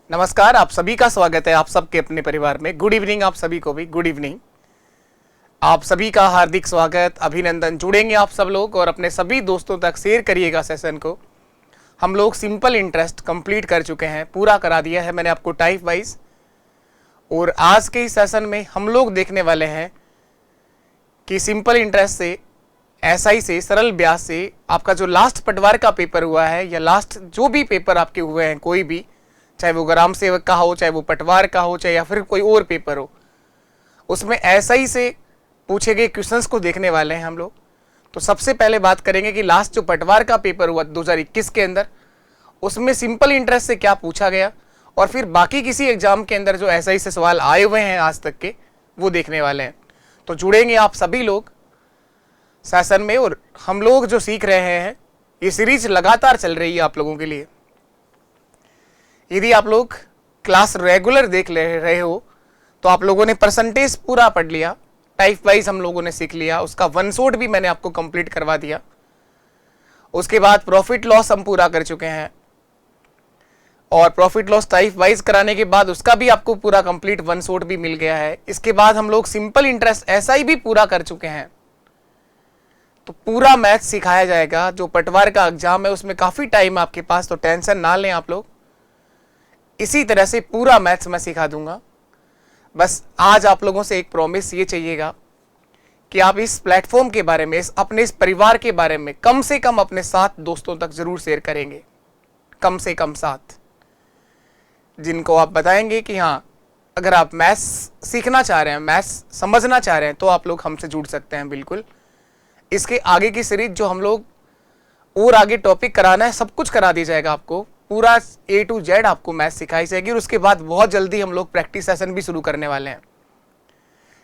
नमस्कार, आप सभी का स्वागत है आप सबके अपने परिवार में। गुड इवनिंग, आप सभी को भी गुड इवनिंग। आप सभी का हार्दिक स्वागत, अभिनंदन। जुड़ेंगे आप सब लोग और अपने सभी दोस्तों तक शेयर करिएगा सेशन को। हम लोग सिंपल इंटरेस्ट कंप्लीट कर चुके हैं, पूरा करा दिया है मैंने आपको टाइप वाइज। और आज के इस सेशन में हम लोग देखने वाले हैं कि सिंपल इंटरेस्ट से, एसआई से, सरल ब्याज से आपका जो लास्ट पटवार का पेपर हुआ है या लास्ट जो भी पेपर आपके हुए हैं, कोई भी, चाहे वो ग्राम सेवक का हो, चाहे वो पटवार का हो, चाहे या फिर कोई और पेपर हो, उसमें एसआई से पूछे गए क्वेश्चंस को देखने वाले हैं हम लोग। तो सबसे पहले बात करेंगे कि लास्ट जो पटवार का पेपर हुआ 2021 के अंदर, उसमें सिंपल इंटरेस्ट से क्या पूछा गया, और फिर बाकी किसी एग्जाम के अंदर जो एसआई से सवाल आए हुए हैं आज तक के, वो देखने वाले हैं। तो जुड़ेंगे आप सभी लोग सेशन में। और हम लोग जो सीख रहे हैं, ये सीरीज लगातार चल रही है आप लोगों के लिए। यदि आप लोग क्लास रेगुलर देख ले रहे हो तो आप लोगों ने परसेंटेज पूरा पढ़ लिया, टाइप वाइज हम लोगों ने सीख लिया, उसका वन शॉट भी मैंने आपको कंप्लीट करवा दिया। उसके बाद प्रॉफिट लॉस हम पूरा कर चुके हैं, और प्रॉफिट लॉस टाइप वाइज कराने के बाद उसका भी आपको पूरा कंप्लीट वन शॉट भी मिल गया है। इसके बाद हम लोग सिंपल इंटरेस्ट एसआई भी पूरा कर चुके हैं। तो पूरा मैथ सिखाया जाएगा। जो पटवार का एग्जाम है उसमें काफी टाइम आपके पास, तो टेंशन ना लें आप लोग। इसी तरह से पूरा मैथ्स मैं सिखा दूंगा। बस आज आप लोगों से एक प्रॉमिस ये चाहिएगा कि आप इस प्लेटफॉर्म के बारे में, अपने इस परिवार के बारे में कम से कम अपने 7 दोस्तों तक जरूर शेयर करेंगे। कम से कम 7, जिनको आप बताएंगे कि हाँ, अगर आप मैथ्स सीखना चाह रहे हैं, मैथ्स समझना चाह रहे हैं, तो आप लोग हमसे जुड़ सकते हैं। बिल्कुल इसके आगे की सीरीज जो हम लोग और आगे टॉपिक कराना है, सब कुछ करा दिया जाएगा आपको। पूरा A to Z आपको मैथ सिखाई जाएगी। और उसके बाद बहुत जल्दी हम लोग प्रैक्टिस सेशन भी शुरू करने वाले हैं।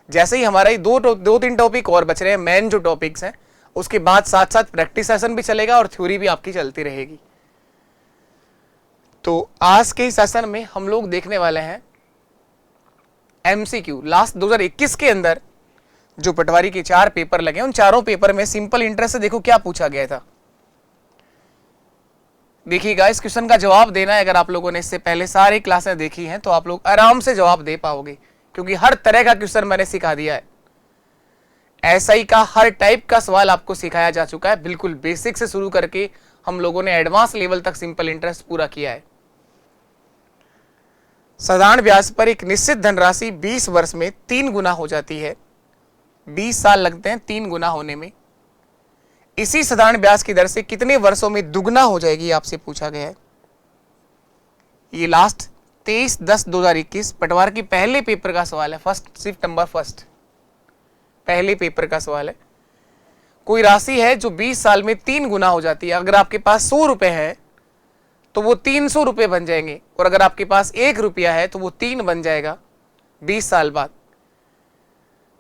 जैसे ही हमारा दो तीन टॉपिक और बच रहे हैं, मेन जो टॉपिक्स हैं, उसके बाद साथ साथ प्रैक्टिस सेशन भी चलेगा और थ्योरी भी आपकी चलती रहेगी। तो आज के इस सेशन में हम लोग देखने वाले हैं MCQ। लास्ट 2021 के अंदर जो पटवारी के 4 पेपर लगे, उन चारों पेपर में सिंपल इंटरेस्ट से देखो क्या पूछा गया था। देखिएगा, इस क्वेश्चन का जवाब देना है। अगर आप लोगों ने इससे पहले सारी क्लासें देखी हैं तो आप लोग आराम से जवाब दे पाओगे, क्योंकि हर तरह का क्वेश्चन मैंने सिखा दिया है। एसआई का हर टाइप का सवाल आपको सिखाया जा चुका है, बिल्कुल बेसिक से शुरू करके हम लोगों ने एडवांस लेवल तक सिंपल इंटरेस्ट पूरा किया है। साधारण ब्याज पर एक निश्चित धनराशि 20 वर्ष में 3 गुना हो जाती है। 20 साल लगते हैं 3 गुना होने में। इसी साधारण ब्याज की दर से कितने वर्षों में दुगना हो जाएगी, आपसे पूछा गया है। ये लास्ट 23/10/2021 पटवार की पहले पेपर का सवाल है। फर्स्ट शिफ्ट नंबर फर्स्ट, पहले पेपर का सवाल है। कोई राशि है जो 20 साल में 3 गुना हो जाती है। अगर आपके पास 100 रुपए है तो वो 300 रुपए बन जाएंगे, और अगर आपके पास 1 रुपया है तो वो 3 बन जाएगा 20 साल बाद।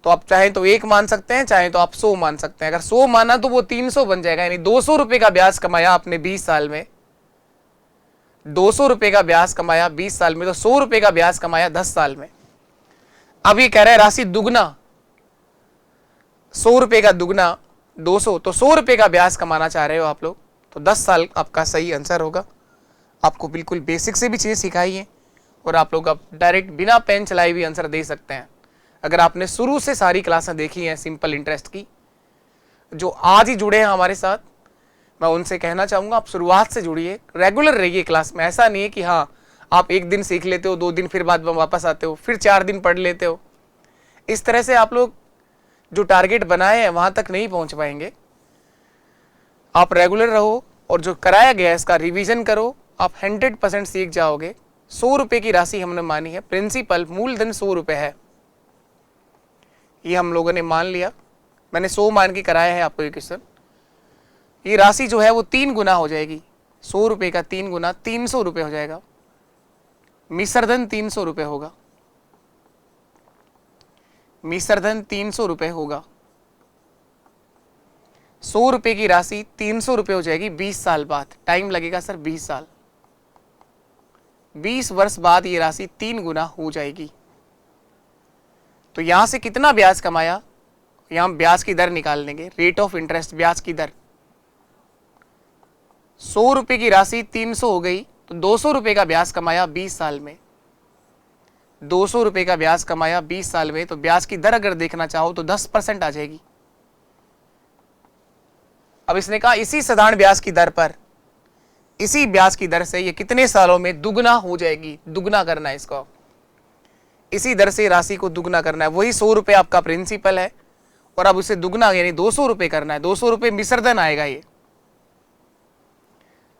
तो आप चाहे तो 1 मान सकते हैं, चाहे तो आप 100 मान सकते हैं। अगर 100 माना तो वो 300 बन जाएगा, यानी 200 रुपए का ब्याज कमाया आपने 20 साल में। 200 रुपए का ब्याज कमाया 20 साल में, तो 100 रुपए का ब्याज कमाया 10 साल में। अब ये कह रहा है राशि दुगना, 100 रुपए का दुगना 200, तो 100 रुपए का ब्याज कमाना चाह रहे हो आप लोग, तो 10 साल आपका सही आंसर होगा। आपको बिल्कुल बेसिक से भी चीजें सिखाई है, और आप लोग अब डायरेक्ट बिना पेन चलाए भी आंसर दे सकते हैं। अगर आपने शुरू से सारी क्लासें देखी हैं सिंपल इंटरेस्ट की, जो आज ही जुड़े हैं हमारे साथ, मैं उनसे कहना चाहूँगा आप शुरुआत से जुड़िए, रेगुलर रहिए क्लास में। ऐसा नहीं है कि हाँ आप 1 दिन सीख लेते हो, 2 दिन फिर बाद में वापस आते हो, फिर 4 दिन पढ़ लेते हो। इस तरह से आप लोग जो टारगेट बनाए हैं वहाँ तक नहीं पहुँच पाएंगे। आप रेगुलर रहो और जो कराया गया है इसका रिविजन करो, आप 100% सीख जाओगे। 100 रुपये की राशि हमने मानी है, प्रिंसिपल मूलधन 100 रुपये है, ये हम लोगों ने मान लिया। मैंने 100 मान के कराया है आपको ये क्वेश्चन। ये राशि जो है वो 3 गुना हो जाएगी। 100 रुपये का 3 गुना 300 रुपये हो जाएगा। मिश्रधन 300 रुपये होगा, मिश्रधन 300 रुपये होगा। 100 रुपये की राशि 300 रुपये हो जाएगी 20 साल बाद। टाइम लगेगा सर 20 साल। 20 वर्ष बाद ये राशि 3 गुना हो जाएगी। तो यहां से कितना ब्याज कमाया, यहां ब्याज की दर निकाल लेंगे, रेट ऑफ इंटरेस्ट, ब्याज की दर। 100 रुपए की राशि 300 हो गई, तो 200 रुपए का ब्याज कमाया 20 साल में, 200 रुपए का ब्याज कमाया 20 साल में, तो ब्याज की दर अगर देखना चाहो तो 10% आ जाएगी। अब इसने कहा इसी साधारण ब्याज की दर पर, इसी ब्याज की दर से ये कितने सालों में दुगना हो जाएगी, दुगना करना है इसको, इसी दर से राशि को दुगना करना है। वही 100 रुपए आपका प्रिंसिपल है और अब उसे दुगना यानी 200 रुपए करना है। 200 रुपए मिश्रधन आएगा। ये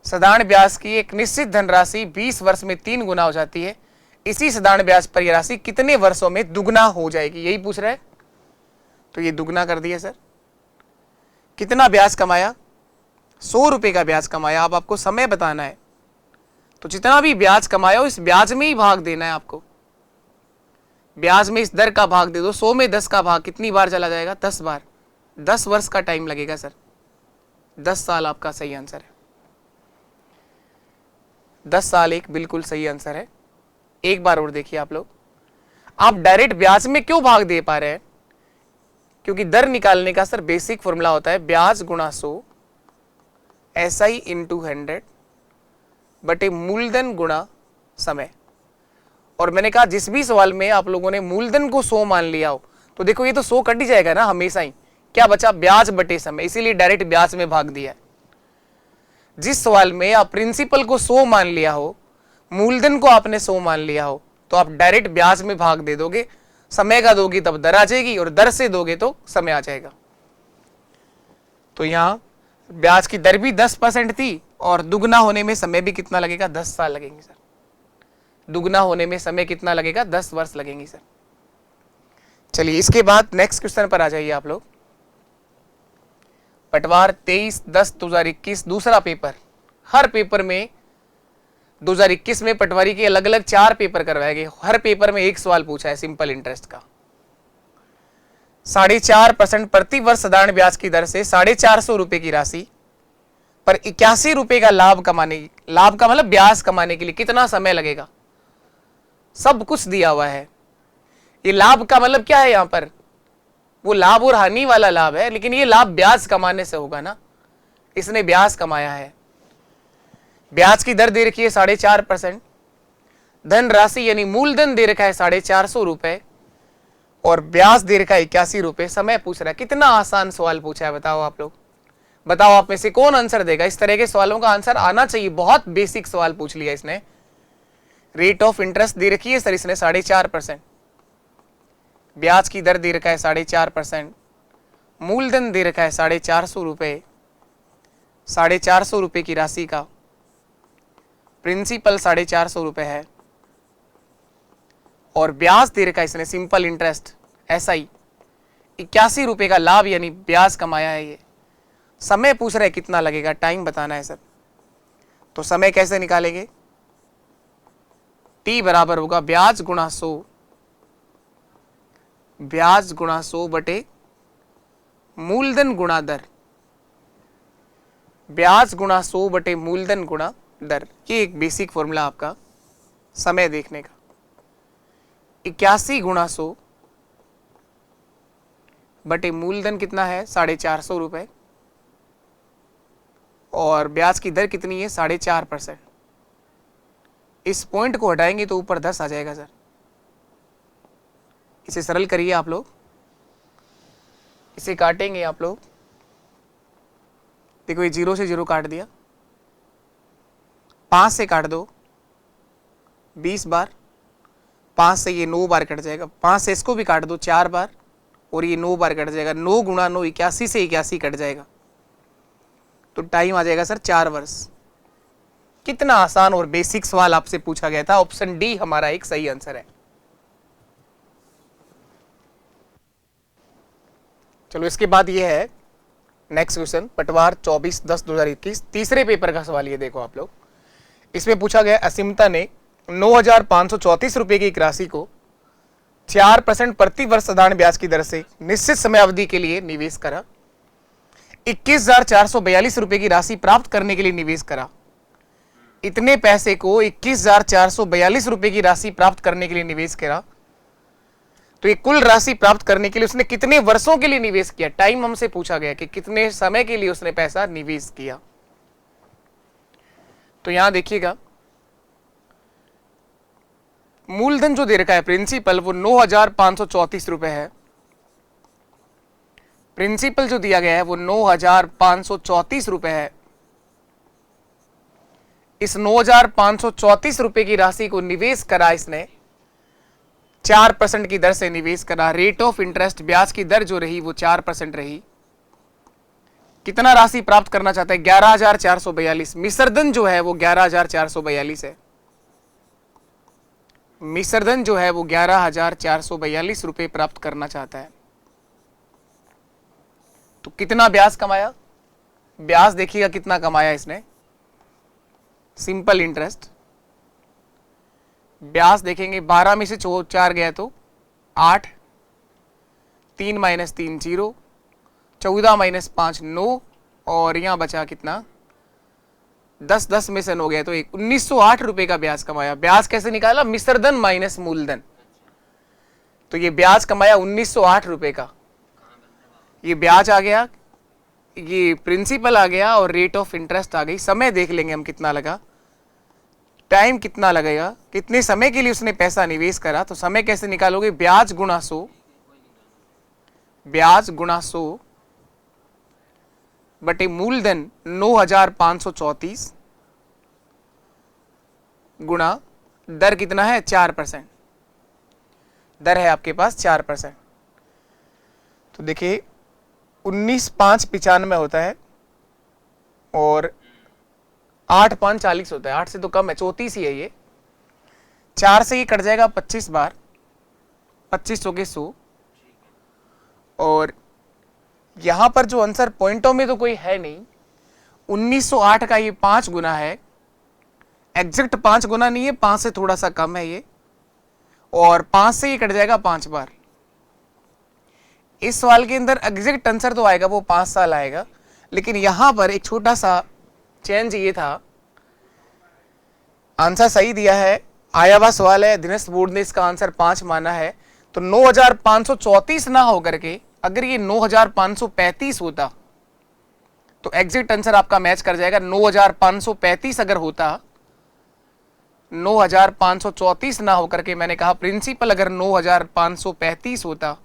साधारण ब्याज की एक निश्चित धनराशि 20 वर्ष में 3 गुना हो जाती है, इसी साधारण ब्याज पर यह राशि कितने वर्षों में दुगना हो जाएगी, यही पूछ रहा है। तो ये दुगना कर दिया सर। कितना ब्याज कमाया, 100 रुपए का ब्याज कमाया। अब आपको समय बताना है, तो जितना भी ब्याज कमाया हो इस ब्याज में ही भाग देना है आपको। ब्याज में इस दर का भाग दे दो, 100 में 10 का भाग कितनी बार चला जाएगा, 10 बार। 10 वर्ष का टाइम लगेगा सर, 10 साल आपका सही आंसर है। 10 साल एक बिल्कुल सही आंसर है। एक बार और देखिए आप लोग, आप डायरेक्ट ब्याज में क्यों भाग दे पा रहे हैं, क्योंकि दर निकालने का सर बेसिक फॉर्मूला होता है ब्याज गुणा 100 SI इंटू 100 बटे मूलधन गुणा समय। और मैंने कहा जिस भी सवाल में आप लोगों ने मूलधन को 100 मान लिया हो तो देखो ये तो 100 कट ही जाएगा ना हमेशा ही, क्या बचा ब्याज बटे समय, इसीलिए डायरेक्ट ब्याज में भाग दिया है। जिस सवाल में आप प्रिंसिपल को 100 मान लिया हो, मूलधन को आपने 100 मान लिया हो, तो आप डायरेक्ट ब्याज में भाग दे दोगे। समय का दोगे तब दर आ जाएगी और दर से दोगे तो समय आ जाएगा। तो यहां ब्याज की दर भी 10% थी और दुगना होने में समय भी कितना लगेगा, 10 साल लगेंगे सर। दुगना होने में समय कितना लगेगा, 10 वर्ष लगेंगे सर। चलिए इसके बाद नेक्स्ट क्वेश्चन पर आ जाइए आप लोग। पटवार 23/10/2021 दूसरा पेपर। हर पेपर में 2021 में पटवारी के अलग अलग 4 पेपर करवाए गए। हर पेपर में एक सवाल पूछा है सिंपल इंटरेस्ट का। 4.5% प्रति वर्ष साधारण ब्याज की दर से 450 रुपए की राशि पर 81 रुपए का लाभ कमाने, लाभ का मतलब ब्याज कमाने के लिए कितना समय लगेगा, सब कुछ दिया हुआ है। ये लाभ का मतलब क्या है, यहां पर वो लाभ और हानि वाला लाभ है, लेकिन ये लाभ ब्याज कमाने से होगा ना, इसने ब्याज कमाया है। ब्याज की दर दे रखी है 4.5%, धन राशि यानी मूलधन दे रखा है 450 रुपए और ब्याज दे रखा है 81 रुपए। समय पूछ रहा है। कितना आसान सवाल पूछा है बताओ आप लोग, बताओ आप में से कौन आंसर देगा। इस तरह के सवालों का आंसर आना चाहिए, बहुत बेसिक सवाल पूछ लिया इसने। रेट ऑफ इंटरेस्ट दे रखी है सर इसने 4.5%, ब्याज की दर दे रखा है 4.5%, मूलधन दे रखा है 450 रुपए, 450 रुपए की राशि का प्रिंसिपल 450 रुपए है और ब्याज दे रखा है इसने सिंपल इंटरेस्ट SI 81 रुपए का लाभ यानी ब्याज कमाया है ये। समय पूछ रहे कितना लगेगा, टाइम बताना है सर। तो समय कैसे निकालेंगे, T बराबर होगा ब्याज गुणा 100, ब्याज गुणा 100 बटे मूलधन गुणा दर, ब्याज गुणा 100 बटे मूलधन गुणा दर। ये एक बेसिक फॉर्मूला आपका समय देखने का। 81 गुणा 100 बटे मूलधन कितना है 450 रुपए और ब्याज की दर कितनी है 4.5%। इस पॉइंट को हटाएंगे तो ऊपर 10 आ जाएगा सर। इसे सरल करिए आप लोग, इसे काटेंगे आप लोग। देखो ये 0 से 0 काट दिया, 5 से काट दो 20 बार, 5 से ये 9 बार कट जाएगा, 5 से इसको भी काट दो 4 बार और ये 9 बार कट जाएगा। 9 गुणा 9 81 से 81 कट जाएगा, तो टाइम आ जाएगा सर 4 वर्ष। कितना आसान और बेसिक सवाल आपसे पूछा गया था। ऑप्शन डी हमारा एक सही आंसर है। चलो इसके बाद ये है नेक्स्ट क्वेश्चन, पटवार 24/10/2021 तीसरे पेपर का सवाल। ये देखो आप लोग, इसमें पूछा गया असीमता ने 9,534 रुपए की एक राशि को 4% प्रति वर्ष साधारण ब्याज की दर से निश्चित समय अवधि के लिए निवेश करा। 21,442 रुपए की राशि प्राप्त करने के लिए निवेश करा। इतने पैसे को 21,442 रुपए की राशि प्राप्त करने के लिए निवेश करा, तो ये कुल राशि प्राप्त करने के लिए उसने कितने वर्षों के लिए निवेश किया। टाइम हमसे पूछा गया कि कितने समय के लिए उसने पैसा निवेश किया। तो यहां देखिएगा मूलधन जो दे रखा है प्रिंसिपल वो 9,534 रुपए है। प्रिंसिपल जो दिया गया है वो 9,534 रुपए है। इस 9,534 रुपए की राशि को निवेश करा इसने, 4% की दर से निवेश करा। रेट ऑफ इंटरेस्ट, ब्याज की दर जो रही वो 4% रही। कितना राशि प्राप्त करना चाहता है? 11,442। मिश्रधन जो है वो 11,442 है। मिश्रधन जो है वो 11,442 रुपए प्राप्त करना चाहता है। तो कितना ब्याज कमाया? ब्याज देखिएगा कितना कमाया इसने। सिंपल इंटरेस्ट ब्याज देखेंगे, 12 में से 4 गया तो 8, 3 माइनस 3 0, 14 माइनस 5 9, और यहां बचा कितना? 10, 10 में से 9 गया तो 1908 रुपए का ब्याज कमाया। ब्याज कैसे निकाला? मिश्रधन माइनस मूलधन। तो ये ब्याज कमाया 1908 रुपए का। ये ब्याज आ गया, ये प्रिंसिपल आ गया, और रेट ऑफ इंटरेस्ट आ गई। समय देख लेंगे हम कितना लगा, टाइम कितना लगेगा, कितने समय के लिए उसने पैसा निवेश करा। तो समय कैसे निकालोगे? ब्याज गुणा 100, ब्याज गुणा 100 बटे मूलधन 9,534 गुणा दर कितना है? 4%। दर है आपके पास 4%। तो देखिए 19,595 होता है और 8,5 40 होता है। 8 से तो कम है, 34 ही है ये। 4 से ये कट जाएगा 25 बार, 25 हो गए 100। और यहां पर जो आंसर पॉइंटों में तो कोई है नहीं। 1908 का ये 5 गुना है, एग्जैक्ट 5 गुना नहीं है, 5 से थोड़ा सा कम है ये। और 5 से ये कट जाएगा 5 बार। इस सवाल के अंदर एग्जैक्ट आंसर तो आएगा वो 5 साल आएगा, लेकिन यहां पर एक छोटा सा चेंज ये था। आंसर सही दिया है, आया हुआ सवाल है, दिनेश बोर्ड ने इसका आंसर 5 माना है। तो 9,534 ना होकर के अगर ये 9,535 होता तो एग्जैक्ट आंसर आपका मैच कर जाएगा। 9,535 अगर होता, 9,534 ना होकर के मैंने कहा प्रिंसिपल अगर 9,535 होता,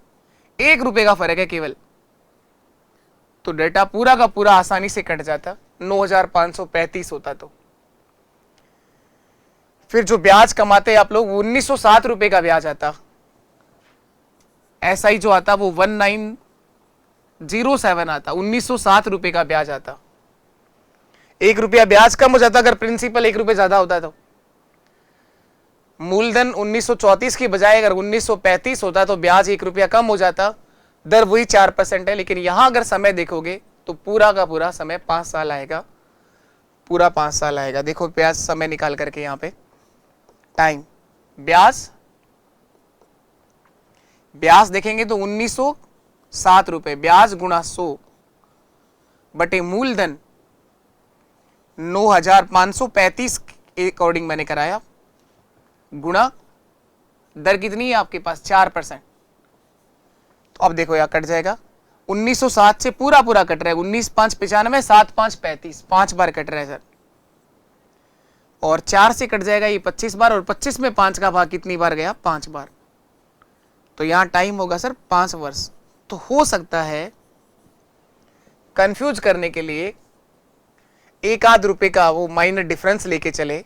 1 रुपए का फर्क है केवल, तो डेटा पूरा का पूरा आसानी से कट जाता। 9,535 होता तो फिर जो ब्याज कमाते आप लोग 1907 रुपए का ब्याज आता। ऐसा ही जो आता वो 1907 आता, 1907 रुपए का ब्याज आता। 1 रुपया ब्याज कम हो जाता अगर प्रिंसिपल 1 रुपए ज्यादा होता तो। मूलधन 1934 की बजाय अगर 1935 होता तो ब्याज 1 रुपया कम हो जाता। दर वही 4% है, लेकिन यहां अगर समय देखोगे तो पूरा का पूरा समय 5 साल आएगा, पूरा 5 साल आएगा। देखो ब्याज समय निकाल करके यहां पे टाइम, ब्याज देखेंगे तो 1907 रुपए, ब्याज गुणा 100 बटे मूलधन 9,535 के अकॉर्डिंग मैंने कराया, गुणा दर कितनी है आपके पास? 4%। तो अब देखो यहां कट जाएगा, 1907 से पूरा पूरा कट रहा है। 19,595, 7,535, 5 बार कट रहा है सर। और 4 से कट जाएगा ये 25 बार, और 25 में 5 का भाग कितनी बार गया? 5 बार। तो यहां टाइम होगा सर 5 वर्ष। तो हो सकता है कंफ्यूज करने के लिए 1 आध रुपए का वो माइनर डिफरेंस लेके चले,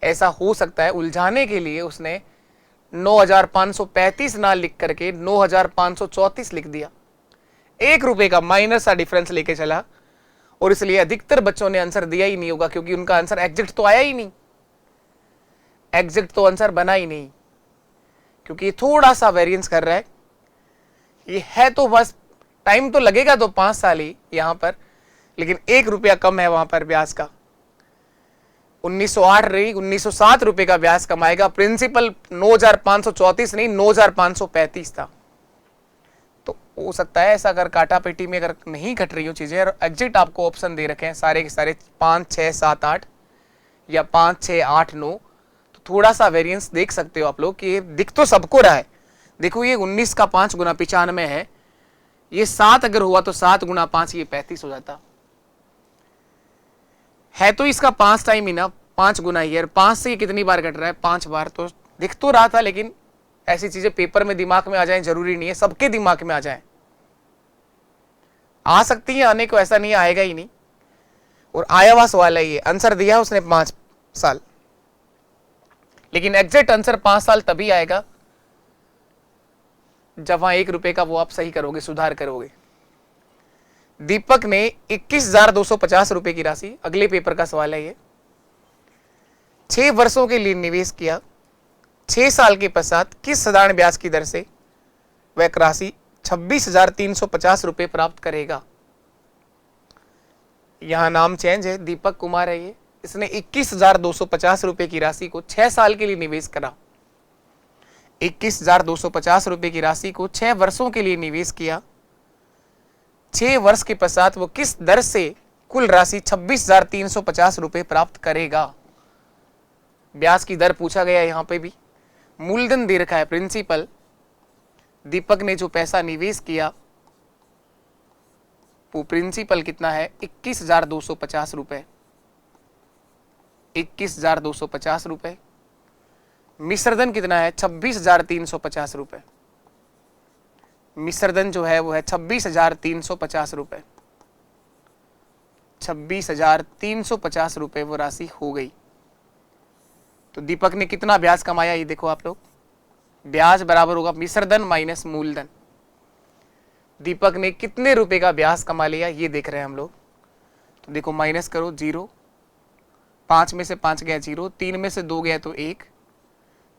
ऐसा हो सकता है। उलझाने के लिए उसने 9,535 ना लिख करके 9,534 लिख दिया, 1 रुपए का माइनर सा डिफरेंस लेके चला, और इसलिए अधिकतर बच्चों ने आंसर दिया ही नहीं होगा, क्योंकि उनका आंसर एग्जैक्ट तो आया ही नहीं, एग्जैक्ट तो आंसर बना ही नहीं, क्योंकि ये थोड़ा सा वेरिएंस कर रहा है। ये है तो बस टाइम तो लगेगा तो 5 साल ही यहां पर, लेकिन 1 रुपया कम है वहां पर ब्याज का। 1908 रही, 1907 रुपए का ब्याज कमाएगा। प्रिंसिपल 9,534 नहीं 9,535 था। तो हो सकता है ऐसा, अगर काटा पेटी में अगर नहीं कट रही हो चीजें, और एग्जैक्ट आपको ऑप्शन दे रखे हैं सारे के सारे 5 6 7 8 या 5 6 8 9, तो थोड़ा सा वेरिएंस देख सकते हो आप लोग कि ये दिख तो सबको रहा है। देखो ये 19 का 5 गुना 95 है, ये 7 अगर हुआ तो 7 गुना 5 ये 35 हो जाता है। तो इसका 5 टाइम ही ना, 5 गुना ही है। 5 से कितनी बार कट रहा है? 5 बार। तो दिख तो रहा था, लेकिन ऐसी चीजें पेपर में दिमाग में आ जाएं जरूरी नहीं है, सबके दिमाग में आ जाएं। आ सकती है आने को, ऐसा नहीं आएगा ही नहीं। और आया हुआ सवाल है ये, आंसर दिया उसने 5 साल, लेकिन एग्जैक्ट आंसर 5 साल तभी आएगा जब वहां 1 रुपए का वो आप सही करोगे, सुधार करोगे। दीपक ने 21,250 रुपए की राशि, अगले पेपर का सवाल है ये, 6 वर्षों के लिए निवेश किया। 6 साल के पश्चात किस साधारण ब्याज की दर से वह राशि 26,350 रुपए प्राप्त करेगा। यहां नाम चेंज है, दीपक कुमार है ये। इसने 21,250 रुपए की राशि को 6 साल के लिए निवेश करा। 21,250 रुपए की राशि को 6 वर्षों के लिए निवेश किया। 6 वर्ष के पश्चात वो किस दर से कुल राशि 26,350 रुपए प्राप्त करेगा। ब्याज की दर पूछा गया, यहां पे भी मूलधन दे रखा है, प्रिंसिपल। दीपक ने जो पैसा निवेश किया वो प्रिंसिपल कितना है, 21,250 रुपए। 21,250 रुपए। मिश्रधन कितना है, 26,350 रुपए। मिश्रधन जो है वो है 26,350 रुपए। 26,350 रुपए वो राशि हो गई। तो दीपक ने कितना ब्याज कमाया, ये देखो आप लोग। ब्याज बराबर होगा मिश्रधन माइनस मूलधन। दीपक ने कितने रुपए का ब्याज कमा लिया, ये देख रहे हैं हम लोग। तो देखो माइनस करो, 0, 5 में से 5 गया 0, 3 में से 2 गया तो 1,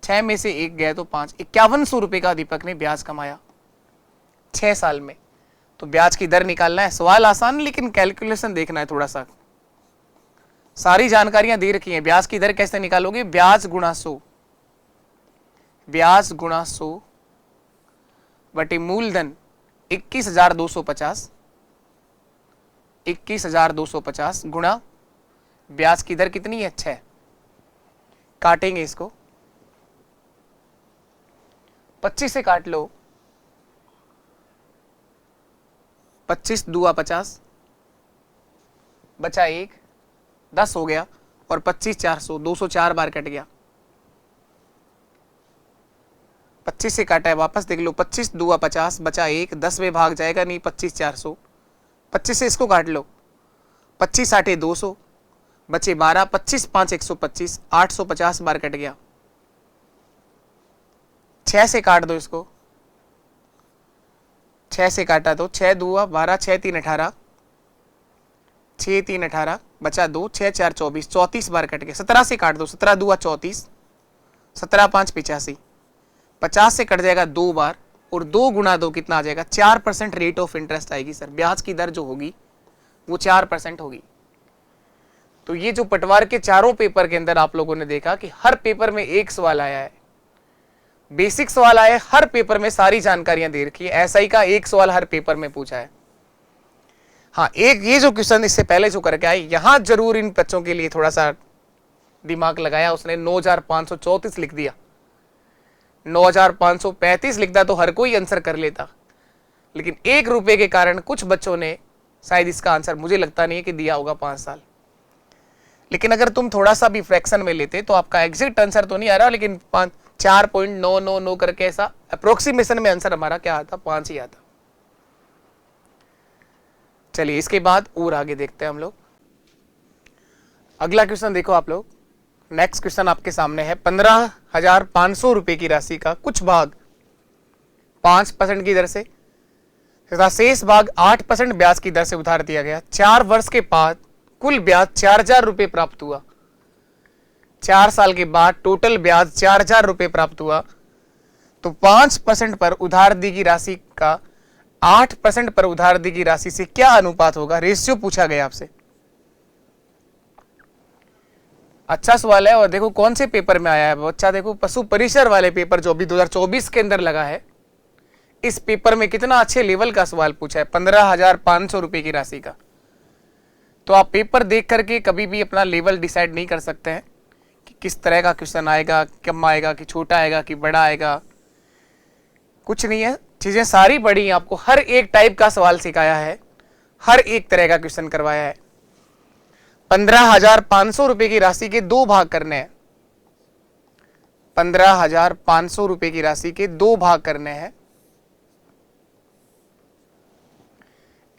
6 में से 1 गया तो 5, 5100 रुपए का दीपक ने ब्याज कमाया 6 साल में। तो ब्याज की दर निकालना है। सवाल आसान, लेकिन कैलकुलेशन देखना है थोड़ा सा। सारी जानकारियां दे रखी हैं। ब्याज की दर कैसे निकालोगे, ब्याज गुणा 100, ब्याज गुणा 100 बटे मूलधन 21,250, 21,250 गुणा ब्याज की दर कितनी है, 6। काटेंगे इसको, 25 से काट लो, 25 दूआ 50, बचा 1, 10 हो गया, और 25 400, 204 बार कट गया। 25 से काटा है, वापस देख लो, 25 दूआ 50, बचा 1, 10 में भाग जाएगा नहीं, 25 400। 25 से इसको काट लो, 25 8 200, बचे 12, 25 5 125, 850 बार कट गया। 6 से काट दो इसको, 6 से काटा तो 6 दूआ 12, 6 3 18, 6 3 18, बचा 2, 6 4 24, 34 बार कट गया। 17 से काट दो, 17 दूआ 34, 17 5 85, 50 से कट जाएगा 2 बार, और 2 गुणा 2 कितना आ जाएगा, 4% रेट ऑफ इंटरेस्ट आएगी सर। ब्याज की दर जो होगी वो 4% होगी। तो ये जो पटवार के चारों पेपर के अंदर आप लोगों ने देखा कि हर पेपर में एक सवाल आया है, बेसिक सवाल आया है, हर पेपर में सारी जानकारियां दे रखी है। एसआई का एक सवाल हर पेपर में पूछा है। हाँ, एक ये जो क्वेश्चन इससे पहले जो करके आए, यहां जरूर इन बच्चों के लिए थोड़ा सा दिमाग लगाया उसने, 9,534 लिख दिया। 9,535 लिखता तो हर कोई आंसर कर लेता, लेकिन 1 रुपए के कारण कुछ बच्चों ने शायद इसका आंसर, मुझे लगता नहीं है कि दिया होगा 5 साल। लेकिन अगर तुम थोड़ा सा भी फ्रैक्शन में लेते तो आपका एग्जैक्ट आंसर तो नहीं आ रहा, लेकिन 4.999 करके ऐसा अप्रोक्सीमेशन में आंसर हमारा क्या आता, 5 ही आता। चलिए इसके बाद और आगे देखते हैं हम लोग। अगला क्वेश्चन देखो आप लोग। नेक्स्ट क्वेश्चन आपके सामने है, 15,500 रुपए की राशि का कुछ भाग 5% की दर से तथा शेष भाग 8% ब्याज की दर से उधार दिया गया। 4 वर्ष के बाद कुल ब्याज 4,000 रुपए प्राप्त हुआ। 4 साल के बाद टोटल ब्याज 4,000 रुपए प्राप्त हुआ। तो 5% पर उधार दी गई राशि का 8% पर उधार दी गई राशि से क्या अनुपात होगा, रेशियो पूछा गया आपसे। अच्छा सवाल है, और देखो कौन से पेपर में आया है बच्चा, देखो पशु परिसर वाले पेपर जो अभी 2024 के अंदर लगा है, इस पेपर में कितना अच्छे लेवल का सवाल पूछा है, 15,500 रुपए की राशि का। तो आप पेपर देख करके कभी भी अपना लेवल डिसाइड नहीं कर सकते हैं कि किस तरह का क्वेश्चन आएगा, कम आएगा, कि छोटा आएगा, कि बड़ा आएगा। कुछ नहीं है, चीजें सारी बड़ी हैं। आपको हर एक टाइप का सवाल सिखाया है, हर एक तरह का क्वेश्चन करवाया है। 15,500 रुपए की राशि के 2 भाग करने हैं। 15,500 रुपए की राशि के 2 भाग करने हैं।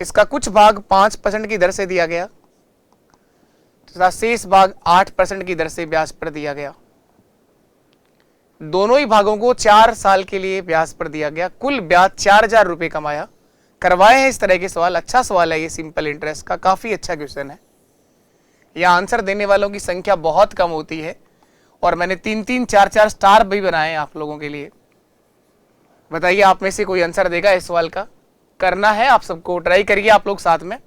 इसका कुछ भाग 5% की दर से दिया गया तथा शेष भाग 8% की दर से ब्याज पर दिया गया। दोनों ही भागों को 4 साल के लिए ब्याज पर दिया गया। कुल ब्याज 4,000 रुपए कमाया। करवाए हैं इस तरह के सवाल। अच्छा सवाल है ये, सिंपल इंटरेस्ट का, काफी अच्छा क्वेश्चन है। यह आंसर देने वालों की संख्या बहुत कम होती है और मैंने 3-3, 4-4 स्टार भी बनाए हैं आप लोगों के लिए। बताइए आप में से कोई आंसर देगा इस सवाल का? करना है आप सबको, ट्राई करिए आप लोग साथ में।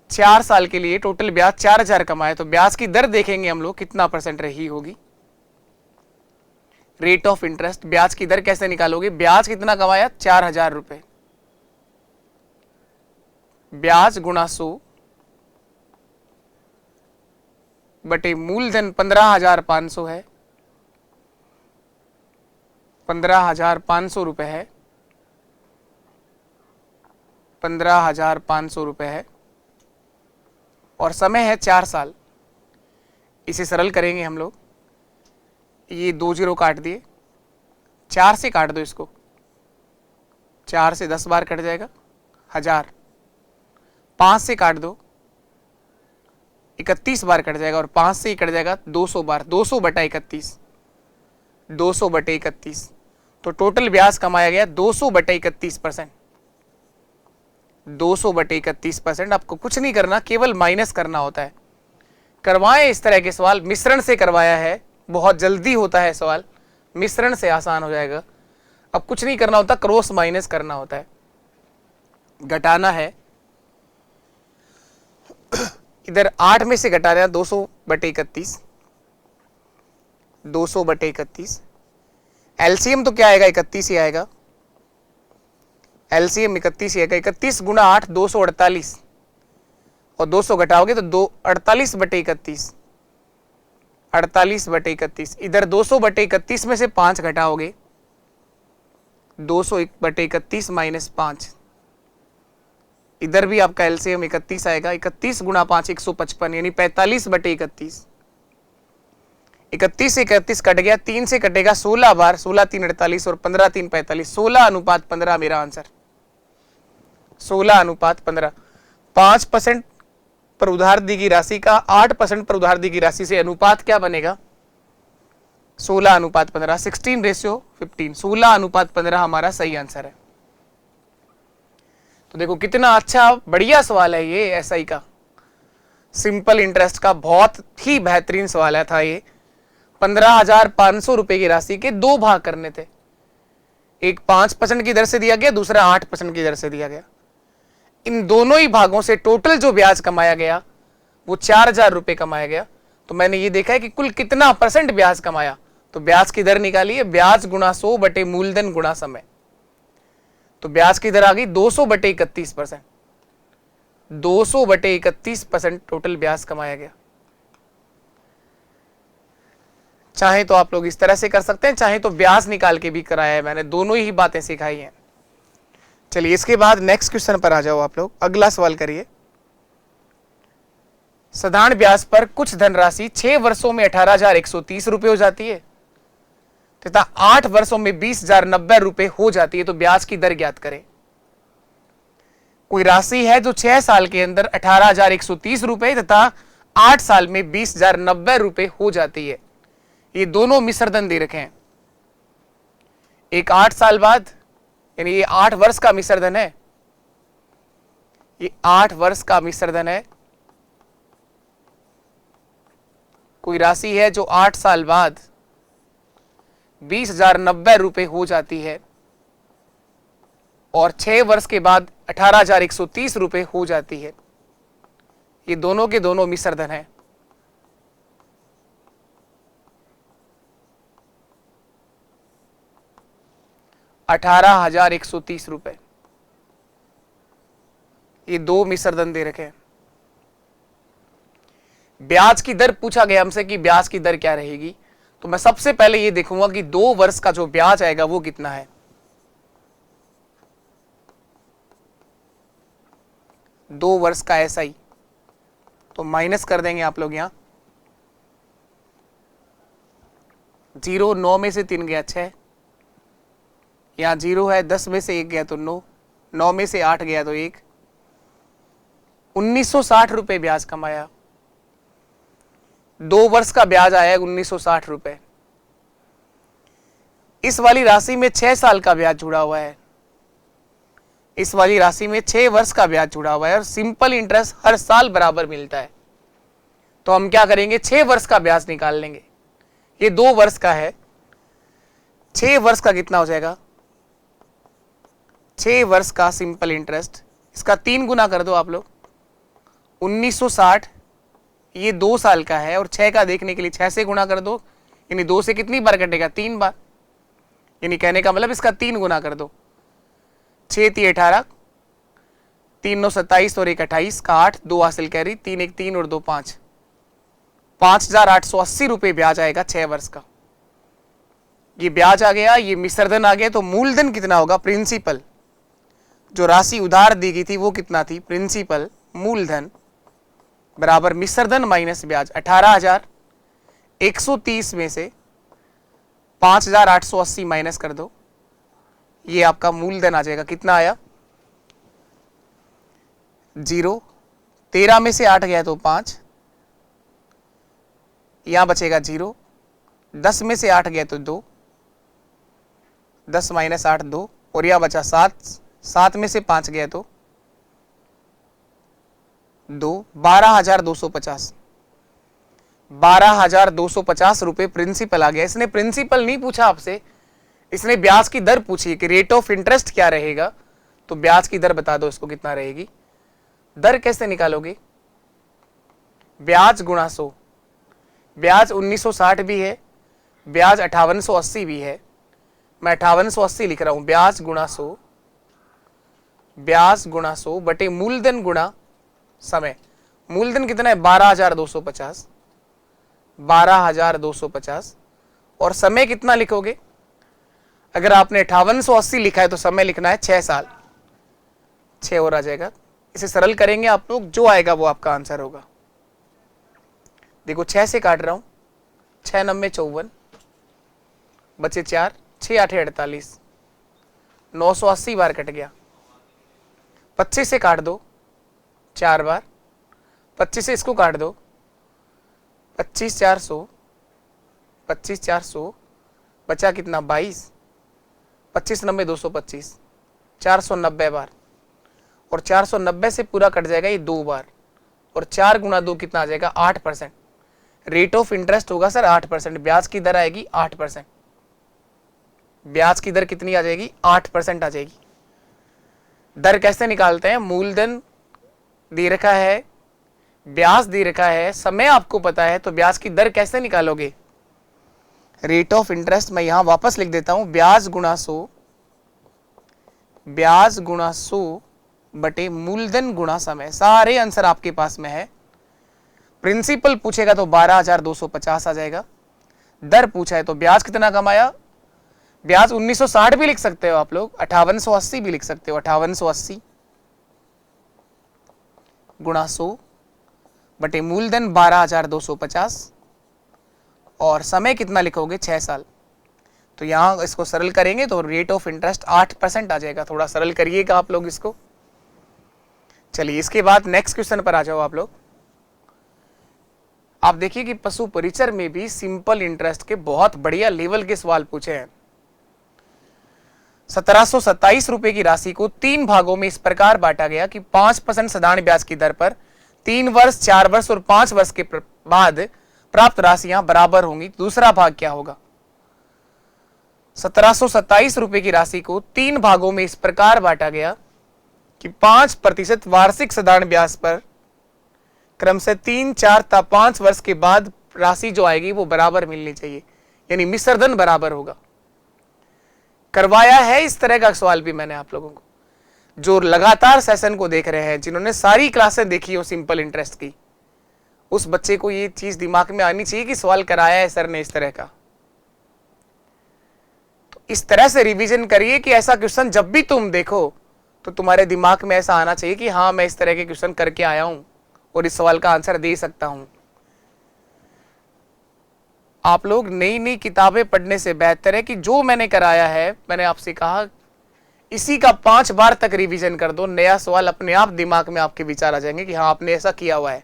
4 साल के लिए टोटल ब्याज 4,000 कमाए, तो ब्याज की दर देखेंगे हम लोग कितना % रही होगी। रेट ऑफ इंटरेस्ट, ब्याज की दर कैसे निकालोगे? ब्याज कितना कमाया? 4,000 रुपए। ब्याज गुणा 100 बटे मूलधन 15,500 है, 15,500 रुपए है, 15,500 रुपए है और समय है 4 साल। इसे सरल करेंगे हम लोग। ये 2 जीरो काट दिए, 4 से काट दो इसको, 4 से 10 बार कट जाएगा 1000। 5 से काट दो, 31 बार कट जाएगा और 5 से ही कट जाएगा 200 बार, 200 बटा 31, 200 बटे 31। तो टोटल ब्याज कमाया गया 200 बटे 31%। 200 बटे 31%। आपको कुछ नहीं करना, केवल माइनस करना होता है। करवाएं इस तरह के सवाल, मिश्रण से करवाया है, बहुत जल्दी होता है सवाल, मिश्रण से आसान हो जाएगा। अब कुछ नहीं करना होता, क्रॉस माइनस करना होता है, घटाना है। इधर 8 में से घटा रहे हैं 200 बटे 31, 200 बटे 31। एलसीएम तो क्या आएगा? 31 ही आएगा। एलसीएम 31 ही आएगा। 31 गुणा 8 248 और 200 घटाओगे तो 48 बटे 31, 48 बटे 31। इधर 200 बटे 31 में से 5 घटाओगे, 200 बटे 31 माइनस 5। इधर भी आपका एलसीएम 31 आएगा। 31 गुणा 5 155 यानी 45 बटे 31। 31 से 31 कट गया, 3 से कटेगा 16 बार, 16 3 48 और 15 3 45, 16:15 मेरा आंसर, 16:15। 5% पर उधार दी गई राशि का 8% पर उधार दी गई राशि से अनुपात क्या बनेगा? 16:15, 16:15। 16:15 हमारा सही आंसर है। तो देखो कितना अच्छा बढ़िया सवाल है ये एसआई का, सिंपल इंटरेस्ट का, बहुत ही बेहतरीन सवाल है था ये। 15,500 रुपए की राशि के 2 भाग करने थे। एक 5% की दर से दिया गया, दूसरा 8% की दर से दिया गया। इन दोनों ही भागों से टोटल जो ब्याज कमाया गया वो 4,000 रुपए कमाया गया। तो मैंने ये देखा है कि कुल कितना % ब्याज कमाया, तो ब्याज की दर निकालिए, ब्याज गुणा 100 बटे मूलधन गुणा समय। तो ब्याज की दर आ गई 200 बटे 31%। 200 बटे 31% टोटल ब्याज कमाया गया। चाहे तो आप लोग इस तरह से कर सकते हैं, चाहे तो ब्याज निकाल के भी कराया है मैंने, दोनों ही बातें सिखाई हैं। चलिए इसके बाद नेक्स्ट क्वेश्चन पर आ जाओ आप लोग। अगला सवाल करिए। साधारण ब्याज पर कुछ धनराशि 6 वर्षों में 18,130 रुपए हो जाती है तथा 8 वर्षों में 20,090 रुपए हो जाती है, तो ब्याज की दर ज्ञात करें। कोई राशि है जो 6 साल के अंदर 18,130 रुपए तथा 8 साल में 20,090 रुपए हो जाती है। ये दोनों मिश्र धन दे रखे हैं। एक 8 साल बाद, यानी ये 8 वर्ष का मिश्र धन है, ये 8 वर्ष का मिश्र धन है। कोई राशि है जो 8 साल बाद 20,090 रुपए हो जाती है और 6 वर्ष के बाद 18,130 रुपए हो जाती है। ये दोनों के दोनों मिश्र धन है। ₹18,130 ये 2 मिश्र धन दे रखे हैं। ब्याज की दर पूछा गया हमसे कि ब्याज की दर क्या रहेगी, तो मैं सबसे पहले ये देखूंगा कि 2 वर्ष का जो ब्याज आएगा वो कितना है। 2 वर्ष का एसआई, तो माइनस कर देंगे आप लोग यहां। 0, 9 में से 3 गया 6, यहाँ 0 है, 10 में से 1 गया तो 9, 9 में से 8 गया तो 1, 1960 रुपए ब्याज कमाया। 2 वर्ष का ब्याज आया 1960 रुपए। इस वाली राशि में 6 साल का ब्याज जुड़ा हुआ है, इस वाली राशि में 6 वर्ष का ब्याज जुड़ा हुआ है और सिंपल इंटरेस्ट हर साल बराबर मिलता है। तो हम क्या करेंगे, 6 वर्ष का ब्याज निकाल लेंगे। ये 2 वर्ष का है, 6 वर्ष का कितना हो जाएगा, 6 वर्ष का सिंपल इंटरेस्ट, इसका 3 गुना कर दो आप लोग। 1960 ये 2 साल का है और 6 का देखने के लिए 6 से गुणा कर दो, यानी 2 से कितनी बार कटेगा, 3 बार, यानी कहने का मतलब इसका 3 गुना कर दो। 6 × 18, 3 × 9 27 और 1 28 का 8, 2 हासिल कैरी, 3 1 3 और 2 5, 5880 रुपए ब्याज आएगा 6 वर्ष का। ये ब्याज आ गया, ये मिश्रधन आ गया, तो मूलधन कितना होगा, प्रिंसिपल, जो राशि उधार दी गई थी वो कितना थी, प्रिंसिपल मूलधन बराबर मिश्रधन माइनस ब्याज। 18,130 में से 5,880 माइनस कर दो, ये आपका मूलधन आ जाएगा। कितना आया, 0, 13 में से 8 गया तो 5, यहां बचेगा 0, 10 में से 8 गया तो 2, 10 माइनस 8 2, और यहां बचा 7, 7 में से 5 गया तो 2, 12,250, 12,250 रुपए प्रिंसिपल आ गया। इसने प्रिंसिपल नहीं पूछा आपसे, इसने ब्याज की दर पूछी कि रेट ऑफ इंटरेस्ट क्या रहेगा, तो ब्याज की दर बता दो इसको कितना रहेगी। दर कैसे निकालोगे, ब्याज गुणा 100, ब्याज 1960 भी है, ब्याज 5880 भी है, मैं 5880 लिख रहा हूं, ब्याज गुणा 100, ब्याज गुणा 100 बटे मूलधन गुणा समय। मूलधन कितना है, 12,250, 12,250, और समय कितना लिखोगे, अगर आपने 5880 लिखा है तो समय लिखना है 6 साल, 6 और आ जाएगा। इसे सरल करेंगे आप लोग, जो आएगा वो आपका आंसर होगा। देखो 6 से काट रहा हूं, 6 9 54, बचे 4, 6 8 48, 980 बार कट गया। 25 से काट दो 4 बार, 25 से इसको काट दो, 25 400, 25 400, बचा कितना 22, 25 9 225, 490 बार, और 490 से पूरा कट जाएगा ये 2 बार, और 4 गुणा 2 कितना आ जाएगा, 8%। रेट ऑफ इंटरेस्ट होगा सर 8%, ब्याज की दर आएगी 8%, ब्याज की दर कितनी आ जाएगी, 8% आ जाएगी। दर कैसे निकालते हैं, मूलधन दे रखा है, ब्याज दे रखा है, समय आपको पता है, तो ब्याज की दर कैसे निकालोगे, रेट ऑफ इंटरेस्ट मैं यहां वापस लिख देता हूं, ब्याज गुणा 100, ब्याज गुणा 100 बटे मूलधन गुणा समय। सारे आंसर आपके पास में है। प्रिंसिपल पूछेगा तो 12,250 आ जाएगा, दर पूछा है तो ब्याज कितना कमाया, ब्याज 1960 भी लिख सकते हो आप लोग, 5880 भी लिख सकते हो, 5880 गुणा 100 बटे मूलधन 12,250, और समय कितना लिखोगे, 6 साल। तो यहां इसको सरल करेंगे तो रेट ऑफ इंटरेस्ट 8% आ जाएगा। थोड़ा सरल करिएगा आप लोग इसको। चलिए इसके बाद नेक्स्ट क्वेश्चन पर आ जाओ आप लोग। आप देखिए कि पशु परिचर में भी सिंपल इंटरेस्ट के बहुत बढ़िया लेवल के सवाल पूछे हैं। 1727 रुपए की राशि को 3 भागों में इस प्रकार बांटा गया कि 5% साधारण ब्याज की दर पर 3 वर्ष, 4 वर्ष और 5 वर्ष के बाद प्राप्त राशियां बराबर होंगी। दूसरा भाग क्या होगा, 1727 रुपए की राशि को 3 भागों में इस प्रकार बांटा गया कि 5% वार्षिक साधारण ब्याज पर क्रम से 3, 4 तथा 5 वर्ष के बाद राशि जो आएगी वो बराबर मिलनी चाहिए, यानी मिश्रधन बराबर होगा। करवाया है इस तरह का सवाल भी मैंने आप लोगों को, जो लगातार सेशन को देख रहे हैं, जिन्होंने सारी क्लासें देखी हो सिंपल इंटरेस्ट की, उस बच्चे को ये चीज दिमाग में आनी चाहिए कि सवाल कराया है सर ने इस तरह का। तो इस तरह से रिवीजन करिए कि ऐसा क्वेश्चन जब भी तुम देखो तो तुम्हारे दिमाग में ऐसा आना चाहिए कि हाँ मैं इस तरह के क्वेश्चन करके आया हूं और इस सवाल का आंसर दे सकता हूं। आप लोग नई नई किताबें पढ़ने से बेहतर है कि जो मैंने कराया है, मैंने आपसे कहा इसी का 5 बार तक रिवीजन कर दो, नया सवाल अपने आप दिमाग में आपके विचार आ जाएंगे कि हाँ आपने ऐसा किया हुआ है।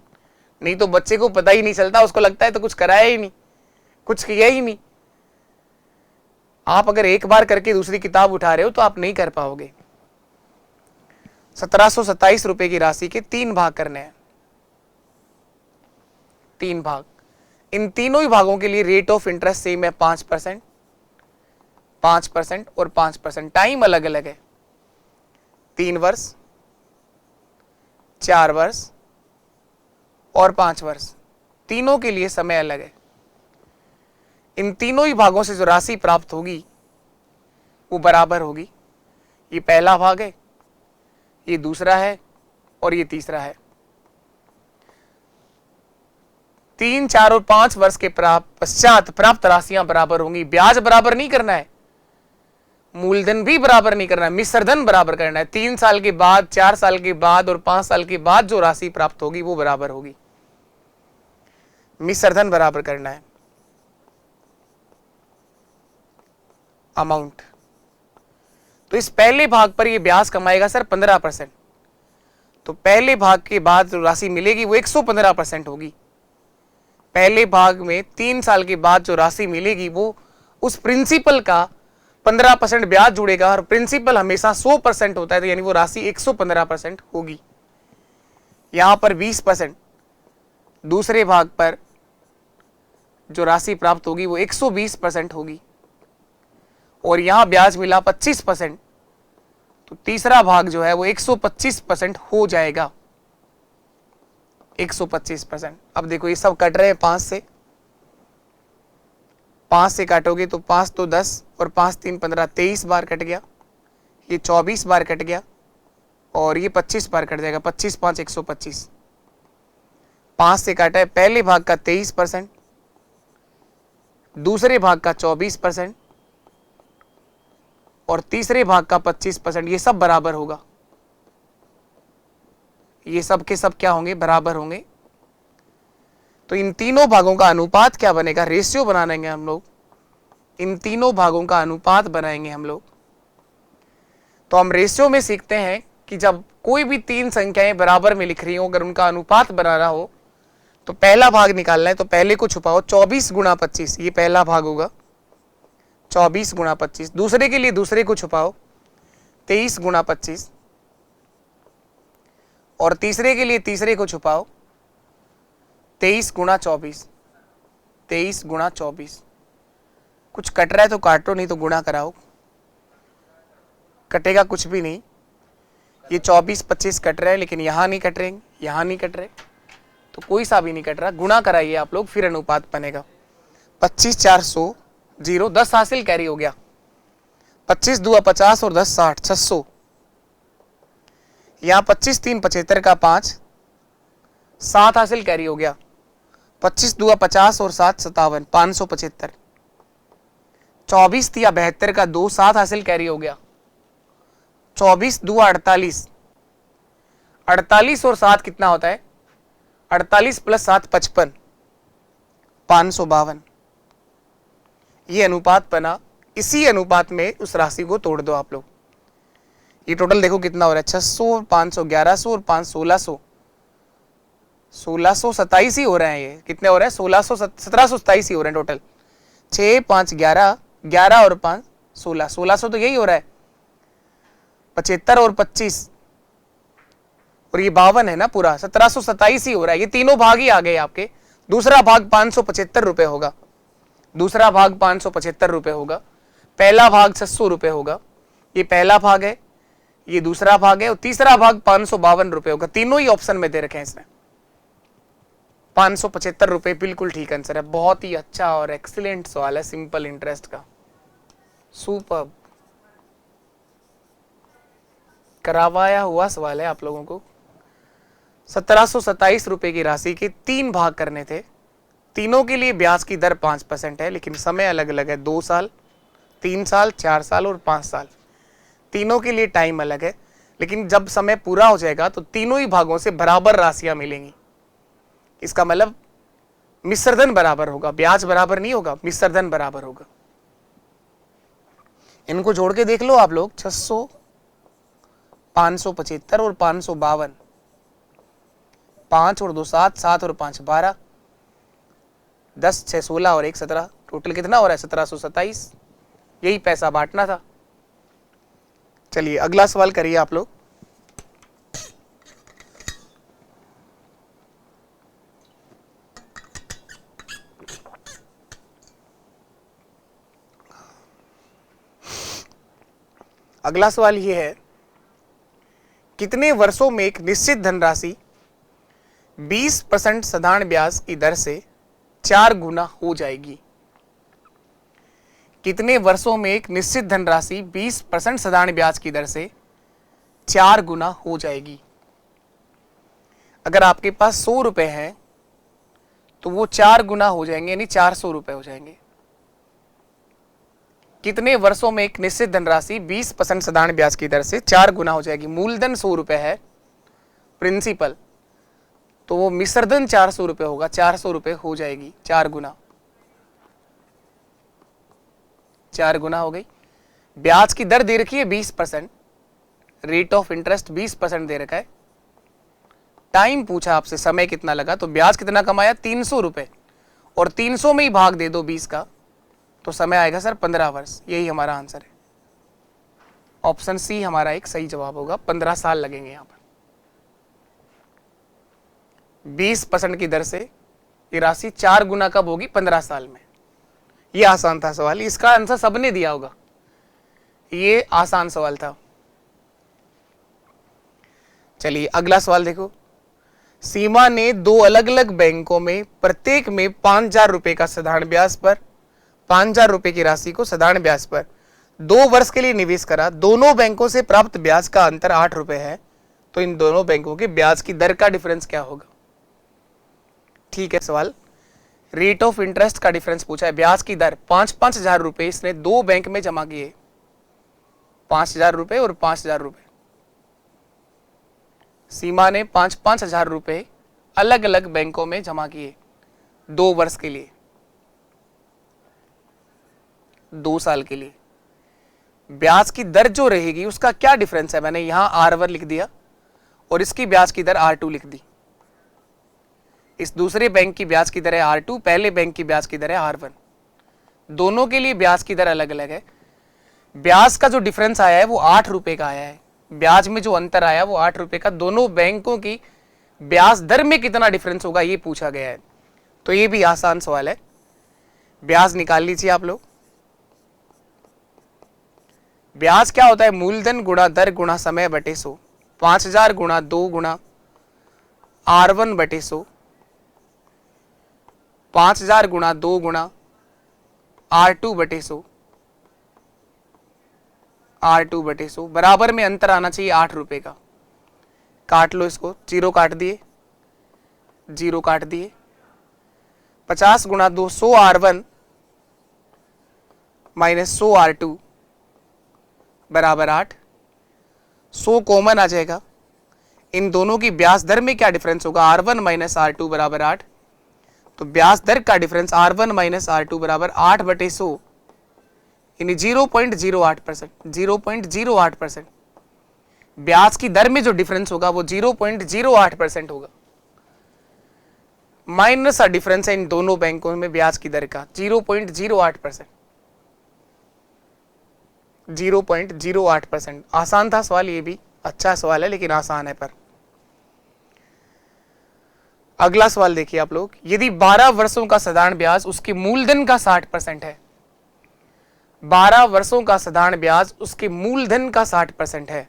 नहीं तो बच्चे को पता ही नहीं चलता, उसको लगता है तो कुछ कराया ही नहीं, कुछ किया ही नहीं। आप अगर एक बार करके दूसरी किताब उठा रहे हो तो आप नहीं कर पाओगे। 1727 रुपए की राशि के 3 भाग करने हैं, 3 भाग। इन तीनों ही भागों के लिए रेट ऑफ इंटरेस्ट सेम है, 5%, 5% और 5%। टाइम अलग अलग है, 3 वर्ष, 4 वर्ष और 5 वर्ष, तीनों के लिए समय अलग है। इन तीनों ही भागों से जो राशि प्राप्त होगी वो बराबर होगी। ये पहला भाग है, ये दूसरा है और ये तीसरा है। 3, 4 और 5 वर्ष के पश्चात प्राप्त राशियां बराबर होंगी। ब्याज बराबर नहीं करना है, मूलधन भी बराबर नहीं करना है, मिश्रधन बराबर करना है। 3 साल के बाद, 4 साल के बाद और 5 साल के बाद जो राशि प्राप्त होगी वो बराबर होगी, मिश्रधन बराबर करना है। अमाउंट तो इस पहले भाग पर ये ब्याज कमाएगा सर 15%, तो पहले भाग के बाद जो राशि मिलेगी वो 115% होगी। पहले भाग में 3 साल के बाद जो राशि मिलेगी वो उस प्रिंसिपल का 15% ब्याज जुड़ेगा, और प्रिंसिपल हमेशा 100% होता है, तो यानी वो राशि 115% होगी। यहां पर 20%, दूसरे भाग पर जो राशि प्राप्त होगी वो 120% होगी, और यहां ब्याज मिला 25%, तो तीसरा भाग जो है वो 125% हो जाएगा, 125%। अब देखो ये सब कट रहे हैं 5 से, 5 से काटोगे तो 5 तो 10 और 5 3 15, 23 बार कट गया, ये 24 बार कट गया और ये 25 बार कट जाएगा, 25 5 125। 5 से काटा है पहले भाग का 23%, दूसरे भाग का 24% और तीसरे भाग का 25%। ये सब बराबर होगा, ये सब के सब क्या होंगे, बराबर होंगे। तो इन तीनों भागों का अनुपात क्या बनेगा, रेशियो बनाएंगे हम लोग, इन तीनों भागों का अनुपात बनाएंगे हम लोग। तो हम रेशियो में सीखते हैं कि जब कोई भी 3 संख्याएं बराबर में लिख रही हो, अगर उनका अनुपात बनाना हो तो पहला भाग निकालना है, तो पहले को छुपाओ, 24 गुणा 25, ये पहला भाग होगा, 24 गुणा 25। दूसरे के लिए दूसरे को छुपाओ, 23 गुणा 25, और तीसरे के लिए तीसरे को छुपाओ, 23 गुणा 24, 23 गुणा 24। कुछ कट रहा है तो काटो, नहीं तो गुणा कराओ, कटेगा कुछ भी नहीं। ये 24 25 कट रहे हैं, लेकिन यहां नहीं कट रहे, यहां नहीं कट रहे, तो कोई सा भी नहीं कट रहा। गुणा कराइए आप लोग, फिर अनुपात बनेगा। 25 4 100, 0 10 हासिल कैरी हो गया, 25 2 50 और 10 60, 600। यहां 25 3 75 का 5, 7 हासिल कैरी हो गया, 25 2 50 और 7 57, 575। 24 3 72 का 2, 7 हासिल कैरी हो गया, 24 2 48, 48 और 7 कितना होता है, 48 प्लस 7 55, 552। ये अनुपात बना। इसी अनुपात में उस राशि को तोड़ दो आप लोग। ये टोटल देखो कितना हो रहा है, 600 500 1100 और 5 1600, 1627 ही हो रहे हैं। ये कितने हो रहे हैं, 1600 1727 ही हो रहे हैं टोटल। 6 5 11, 11 और 5 16, 1600 तो यही हो रहा है। 75 और 25 और ये 52 है ना पूरा, 1727 ही हो रहा है। ये तीनों भाग ही आ गए आपके। दूसरा भाग 575 रुपए होगा, दूसरा भाग 575 रुपए होगा, पहला भाग 600 रुपए होगा। ये पहला भाग है, ये दूसरा भाग है, और तीसरा भाग 552 रुपए होगा। तीनों ही ऑप्शन में दे रखे हैं इसने। 575 रुपए बिल्कुल ठीक आंसर है। बहुत ही अच्छा और एक्सीलेंट सवाल है, सिंपल इंटरेस्ट का, सुपर्ब करवाया हुआ सवाल है आप लोगों को। 1727 रुपए की राशि के 3 भाग करने थे। तीनों के लिए ब्याज की दर 5% है, लेकिन समय अलग अलग है, 2 साल, 3 साल, 4 साल और 5 साल। तीनों के लिए टाइम अलग है, लेकिन जब समय पूरा हो जाएगा तो तीनों ही भागों से बराबर राशियां मिलेंगी। इसका मतलब मिश्र धन बराबर होगा, ब्याज बराबर नहीं होगा, मिश्र धन बराबर होगा। इनको जोड़ के देख लो आप लोग, 600, 575 और 552, 5 और 2 7, 7 और 5 12, 10 6 16 और 1 17, टोटल कितना हो रहा है 1727। यही पैसा बांटना था। चलिए अगला सवाल करिए आप लोग। अगला सवाल ये है, कितने वर्षों में एक निश्चित धनराशि 20% साधारण ब्याज की दर से 4 गुना हो जाएगी? कितने वर्षों में एक निश्चित धनराशि 20% साधारण ब्याज की दर से 4 गुना हो जाएगी? अगर आपके पास 100 रुपए हैं तो वो 4 गुना हो जाएंगे, यानी 400 रुपए हो जाएंगे। कितने वर्षों में एक निश्चित धनराशि 20% साधारण ब्याज की दर से 4 गुना हो जाएगी? मूलधन 100 रुपए है प्रिंसिपल, तो वो मिश्रधन 400 रुपए होगा, 400 रुपए हो जाएगी 4 गुना, 4 गुना हो गई। ब्याज की दर दे रखी है 20%, रेट ऑफ इंटरेस्ट 20% दे रखा है। टाइम पूछा आपसे, समय कितना लगा, तो ब्याज कितना कमाया 300 रुपए, और 300 में ही भाग दे दो 20 का, तो समय आएगा सर 15 वर्ष। यही हमारा आंसर है, ऑप्शन सी हमारा एक सही जवाब होगा। 15 साल लगेंगे यहां पर। 20% की दर से ये राशि 4 गुना कब होगी? 15 साल में। ये आसान था सवाल, इसका आंसर सबने दिया होगा, ये आसान सवाल था। चलिए अगला सवाल देखो। सीमा ने 2 अलग अलग बैंकों में प्रत्येक में 5000 रुपए का साधारण ब्याज पर 5000 रुपए की राशि को साधारण ब्याज पर 2 वर्ष के लिए निवेश करा। दोनों बैंकों से प्राप्त ब्याज का अंतर 8 रुपए है, तो इन दोनों बैंकों के ब्याज की दर का डिफरेंस क्या होगा? ठीक है सवाल, रेट ऑफ इंटरेस्ट का डिफरेंस पूछा है। ब्याज की दर 5-5 हजार रुपए इसने 2 बैंक में जमा किए, 5000 रुपए और 5000 रुपए। सीमा ने 5-5 हजार रुपए अलग अलग बैंकों में जमा किए 2 वर्ष के लिए, 2 साल के लिए। ब्याज की दर जो रहेगी उसका क्या डिफरेंस है? मैंने यहां R1 लिख दिया और इसकी ब्याज की दर R2 लिख दी। इस दूसरे बैंक की ब्याज की दर है R2, पहले बैंक की ब्याज की दर है R1। दोनों के लिए ब्याज की दर अलग अलग है। ब्याज का जो डिफरेंस आया है वो 8 रुपए का आया है। ब्याज में जो अंतर आया वो 8 रुपए का। दोनों बैंकों की ब्याज दर में कितना डिफरेंस होगा ये पूछा गया है, तो ये भी आसान सवाल है। ब्याज निकाल लीजिए आप लोग। ब्याज क्या होता है? मूलधन गुणा दर गुणा समय बटे 100। 5000 गुणा 2 गुणा R1 बटे 100, 5000 गुणा 2 गुणा R2 बटे 100, R2 बटे 100 बराबर में अंतर आना चाहिए 8 रुपए का। काट लो इसको, 0 काट दिए, 0 काट दिए। 50 गुणा 2 100 R1 माइनस 100 R2 बराबर 8। 100 कॉमन आ जाएगा। इन दोनों की ब्याज दर में क्या डिफरेंस होगा? R1 माइनस R2 बराबर 8। तो ब्याज दर का डिफरेंस R1 माइनस R2 बराबर 8 बटे 100, यानी 0.08%। 0.08%। ब्याज की दर में जो डिफरेंस होगा वो 0.08% होगा। माइनस डिफरेंस है इन दोनों बैंकों में ब्याज की दर का 0.08%। 0.08%। आसान था सवाल, ये भी अच्छा सवाल है लेकिन आसान है। पर अगला सवाल देखिए आप लोग। यदि 12 वर्षों का साधारण ब्याज उसके मूलधन का 60% है, 12 वर्षों का साधारण ब्याज उसके मूलधन का 60% है,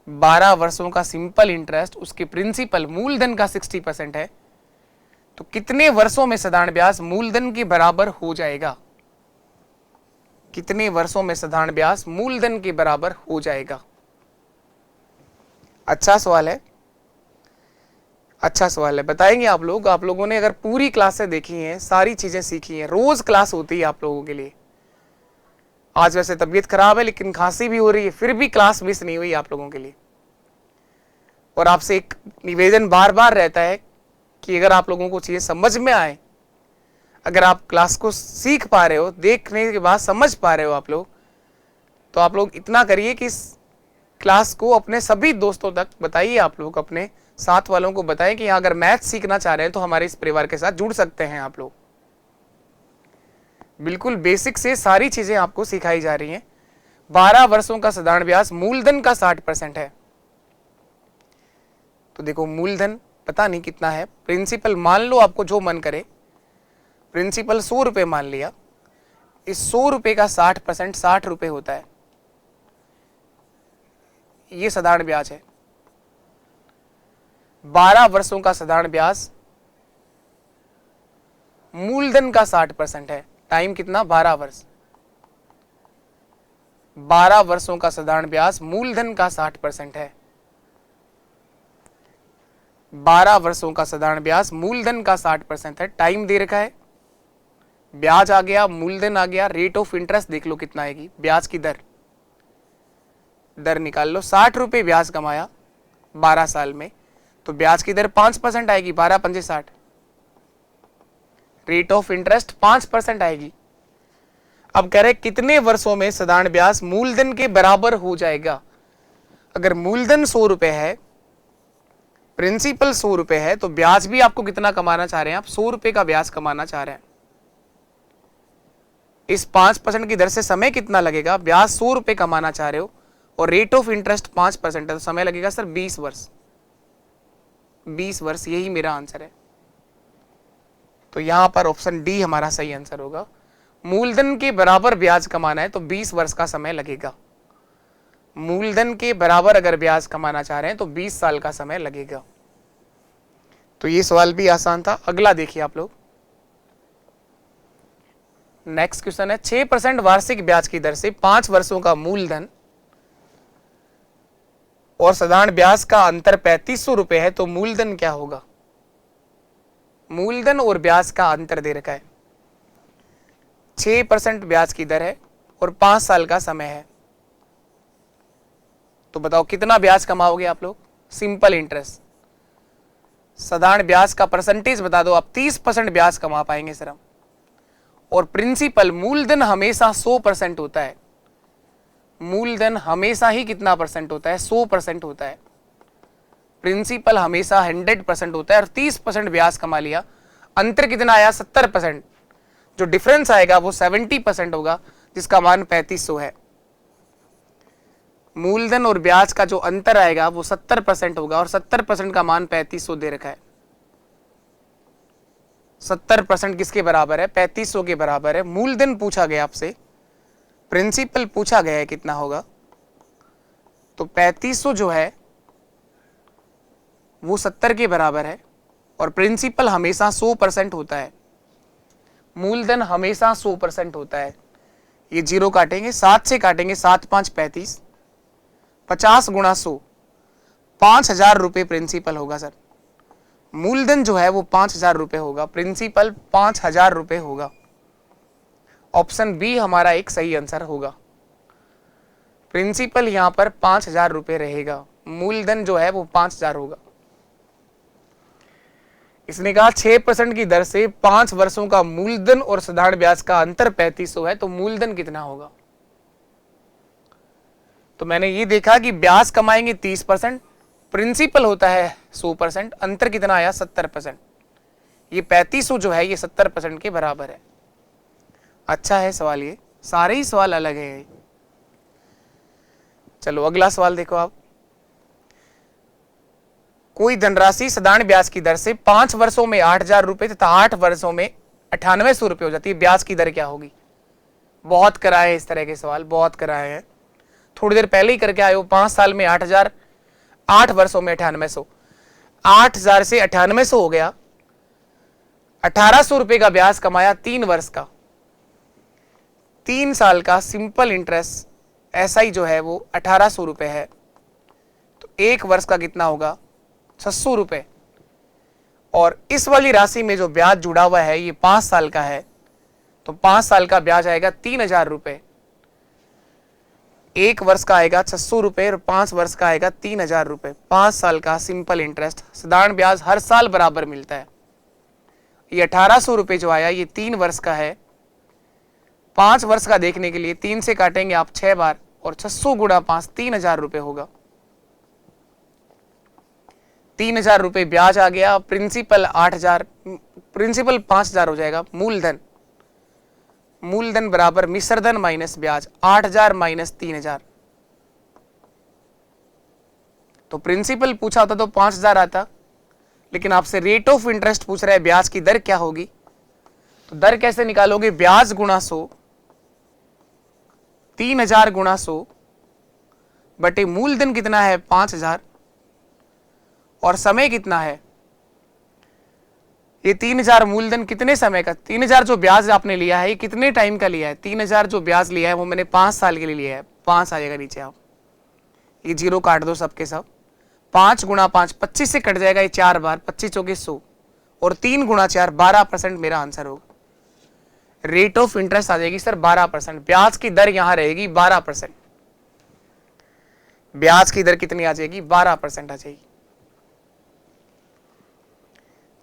12 वर्षों का सिंपल इंटरेस्ट उसके प्रिंसिपल मूलधन का 60% है, तो कितने वर्षों में साधारण ब्याज मूलधन के बराबर हो जाएगा? कितने वर्षों में साधारण ब्याज मूलधन के बराबर हो जाएगा? अच्छा सवाल है, अच्छा सवाल है। बताएंगे आप लोग। आप लोगों ने अगर पूरी क्लासें देखी हैं, सारी चीजें सीखी हैं, रोज क्लास होती है आप लोगों के लिए। आज वैसे तबीयत खराब है लेकिन खांसी भी हो रही है, फिर भी क्लास मिस नहीं हुई आप लोगों के लिए। और आपसे एक निवेदन बार बार रहता है कि अगर आप लोगों को चीज़ें समझ में आए, अगर आप क्लास को सीख पा रहे हो, देखने के बाद समझ पा रहे हो आप लोग, तो आप लोग इतना करिए कि इस क्लास को अपने सभी दोस्तों तक बताइए। आप लोग अपने साथ वालों को बताएं कि अगर मैथ सीखना चाह रहे हैं तो हमारे इस परिवार के साथ जुड़ सकते हैं। आप लोग बिल्कुल बेसिक से सारी चीजें आपको सिखाई जा रही हैं। 12 वर्षों का साधारण ब्याज मूलधन का 60% है। तो देखो मूलधन पता नहीं कितना है, प्रिंसिपल मान लो आपको जो मन करे, प्रिंसिपल 100 रुपये मान लिया, इस 100 रुपये का 60% 60 रुपये होता है, ये साधारण ब्याज है। 12 वर्षों का साधारण ब्याज मूलधन का 60% है। टाइम कितना? 12 वर्ष। 12 वर्षों का साधारण ब्याज मूलधन का 60% है। 12 वर्षों का साधारण ब्याज मूलधन का 60% है। टाइम दे रखा है, ब्याज आ गया, मूलधन आ गया, रेट ऑफ इंटरेस्ट देख लो कितना आएगी, ब्याज की दर निकाल लो। 60 रुपये ब्याज कमाया 12 साल में, तो ब्याज की दर 5% आएगी, 12 पंजे 60। रेट ऑफ इंटरेस्ट 5% आएगी। अब कह रहे कितने वर्षों में साधारण ब्याज मूलधन के बराबर हो जाएगा। अगर मूलधन 100 रुपए है, प्रिंसिपल 100 रुपए है, तो ब्याज भी आपको कितना कमाना चाह रहे हैं? आप 100 रुपए का ब्याज कमाना चाह रहे हैं। इस 5% की दर से समय कितना लगेगा? ब्याज 100 रुपए कमाना चाह रहे हो और रेट ऑफ इंटरेस्ट 5% है, तो समय लगेगा सर 20 वर्ष। 20 वर्ष, यही मेरा आंसर है। तो यहां पर ऑप्शन डी हमारा सही आंसर होगा। मूलधन के बराबर ब्याज कमाना है तो 20 वर्ष का समय लगेगा। मूलधन के बराबर अगर ब्याज कमाना चाह रहे हैं तो 20 साल का समय लगेगा। तो ये सवाल भी आसान था। अगला देखिए आप लोग, नेक्स्ट क्वेश्चन है 6% वार्षिक ब्याज की दर से 5 वर्षों का मूलधन और साधारण ब्याज का अंतर 3500 रुपए है, तो मूलधन क्या होगा? मूलधन और ब्याज का अंतर दे रखा है, 6% ब्याज की दर है और 5 साल का समय है, तो बताओ कितना ब्याज कमाओगे आप लोग? सिंपल इंटरेस्ट, साधारण ब्याज का परसेंटेज बता दो आप। 30% ब्याज कमा पाएंगे सर हम। और प्रिंसिपल, मूलधन हमेशा 100% होता है। मूलधन हमेशा ही कितना परसेंट होता है? 100% होता है। प्रिंसिपल हमेशा 100% होता है और 30% ब्याज कमा लिया। अंतर कितना आया? 70%। जो डिफरेंस आएगा वो 70% होगा, जिसका मान 3500 है। मूलधन और ब्याज का जो अंतर आएगा वो 70% होगा और 70% का मान 3500 दे रखा है। 70% किसके बराबर है? 3500 के बराबर है। मूलधन पूछा गया आपसे, प्रिंसिपल पूछा गया है कितना होगा, तो 3500 जो है वो 70 के बराबर है और प्रिंसिपल हमेशा 100% होता है। मूलधन हमेशा 100% होता है। ये जीरो काटेंगे, 7 से काटेंगे, 7 5 35, 50 गुणा 100, 5000 रुपये प्रिंसिपल होगा सर। मूलधन जो है वो 5000 रुपये होगा, प्रिंसिपल 5000 रुपये होगा। ऑप्शन बी हमारा एक सही आंसर होगा। प्रिंसिपल यहां पर 5000 रुपये रहेगा, मूलधन जो है वो 5000 होगा। इसने कहा 6% की दर से 5 वर्षों का मूलधन और साधारण ब्याज का अंतर 3500 है, तो मूलधन कितना होगा? तो मैंने ये देखा कि ब्याज कमाएंगे 30%, प्रिंसिपल होता है 100%, अंतर कितना आया? 70%। ये 3500 जो है ये 70% के बराबर है। अच्छा है सवाल, ये सारे ही सवाल अलग है। चलो अगला सवाल देखो आप। कोई धनराशि साधारण ब्याज की दर से 5 वर्षों में 8000 रुपए तथा 8 वर्षों में 9800 रुपए हो जाती है, ब्याज की दर क्या होगी? बहुत कराए इस तरह के सवाल, बहुत कराए हैं। थोड़ी देर पहले ही करके आए हो। 5 साल में 8000, 8 वर्षों में 9800। 8000 से 9800 हो गया, 1800 रुपए का ब्याज कमाया 3 वर्ष का। 3 साल का सिंपल इंटरेस्ट एसआई जो है वो 1800 रुपए है, तो 1 वर्ष का कितना होगा? 600 रुपए। और इस वाली राशि में जो ब्याज जुड़ा हुआ है ये 5 साल का है, तो 5 साल का ब्याज आएगा 3000 रुपए। 1 वर्ष का आएगा 600 रुपए और 5 वर्ष का आएगा 3000 रुपए। 5 साल का सिंपल इंटरेस्ट, साधारण ब्याज हर साल बराबर मिलता है। ये 1800 रुपए जो आया ये 3 वर्ष का है। 5 वर्ष का देखने के लिए 3 से काटेंगे आप 6 बार और 600 गुणा 5 3000 रुपए होगा। 3000 रुपए ब्याज आ गया। प्रिंसिपल 8000, प्रिंसिपल 5000 हो जाएगा। मूलधन बराबर मिश्रधन माइनस ब्याज, 8000 माइनस 3000। तो प्रिंसिपल पूछा होता तो 5000 आता, लेकिन आपसे रेट ऑफ इंटरेस्ट पूछ रहा है, ब्याज की दर क्या होगी। तो दर कैसे निकालोगे? ब्याज गुणा 100, 3000 गुणा 100 बटे मूलधन कितना है 5000 और समय कितना है ये 3000। मूलधन कितने समय का? 3000 जो ब्याज आपने लिया है ये कितने टाइम का लिया है? 3000 जो ब्याज लिया है वो मैंने 5 साल के लिए लिया है। 5 आ जाएगा नीचे, आप ये 0 काट दो सबके सब। 5 गुणा 5 25 से कट जाएगा ये 4 बार, 25 चौके 100 और 3 गुणा 4 12% मेरा आंसर होगा। रेट ऑफ इंटरेस्ट आ जाएगी सर 12%। ब्याज की दर यहां रहेगी 12%। ब्याज की दर कितनी आ जाएगी? 12% आ जाएगी।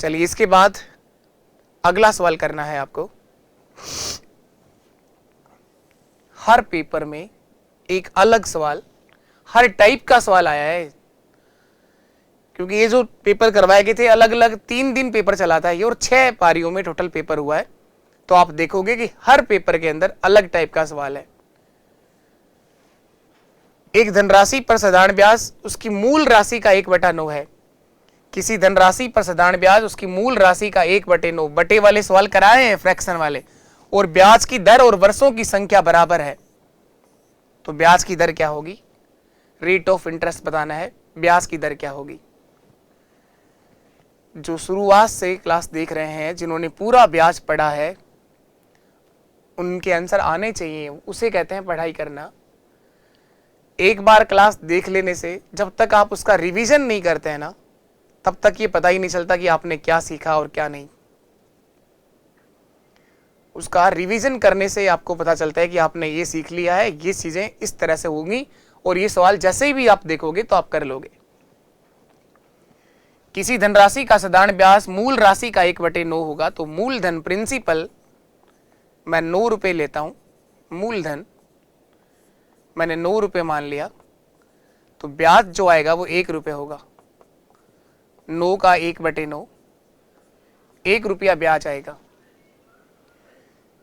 चलिए इसके बाद अगला सवाल करना है आपको। हर पेपर में एक अलग सवाल, हर टाइप का सवाल आया है, क्योंकि ये जो पेपर करवाए गए थे अलग अलग 3 दिन पेपर चलाता है ये, और 6 पारियों में टोटल पेपर हुआ है। तो आप देखोगे कि हर पेपर के अंदर अलग टाइप का सवाल है। एक धनराशि पर साधारण ब्याज उसकी मूल राशि का 1/9 है। किसी धनराशि पर साधारण ब्याज उसकी मूल राशि का 1/9, बटे वाले सवाल कराए हैं फ्रैक्शन वाले, और ब्याज की दर और वर्षों की संख्या बराबर है। तो ब्याज की दर क्या होगी? रेट ऑफ इंटरेस्ट बताना है, ब्याज की दर क्या होगी। जो शुरुआत से क्लास देख रहे हैं, जिन्होंने पूरा ब्याज पढ़ा है, उनके आंसर आने चाहिए, उसे कहते हैं पढ़ाई करना। एक बार क्लास देख लेने से जब तक आप उसका रिवीजन नहीं करते हैं ना, तब तक ये पता ही नहीं चलता कि आपने क्या सीखा और क्या नहीं। उसका रिवीजन करने से आपको पता चलता है कि आपने ये सीख लिया है, ये चीजें इस तरह से होंगी, और ये सवाल जैसे भी आप देखोगे तो आप कर लोगे। किसी धनराशि का साधारण ब्याज मूल राशि का 1/9 होगा। तो मूलधन प्रिंसिपल मैं 9 रुपए लेता हूं, मूलधन मैंने 9 रुपए मान लिया, तो ब्याज जो आएगा वो 1 रुपए होगा। 9 का 1/9, 1 रुपया ब्याज आएगा।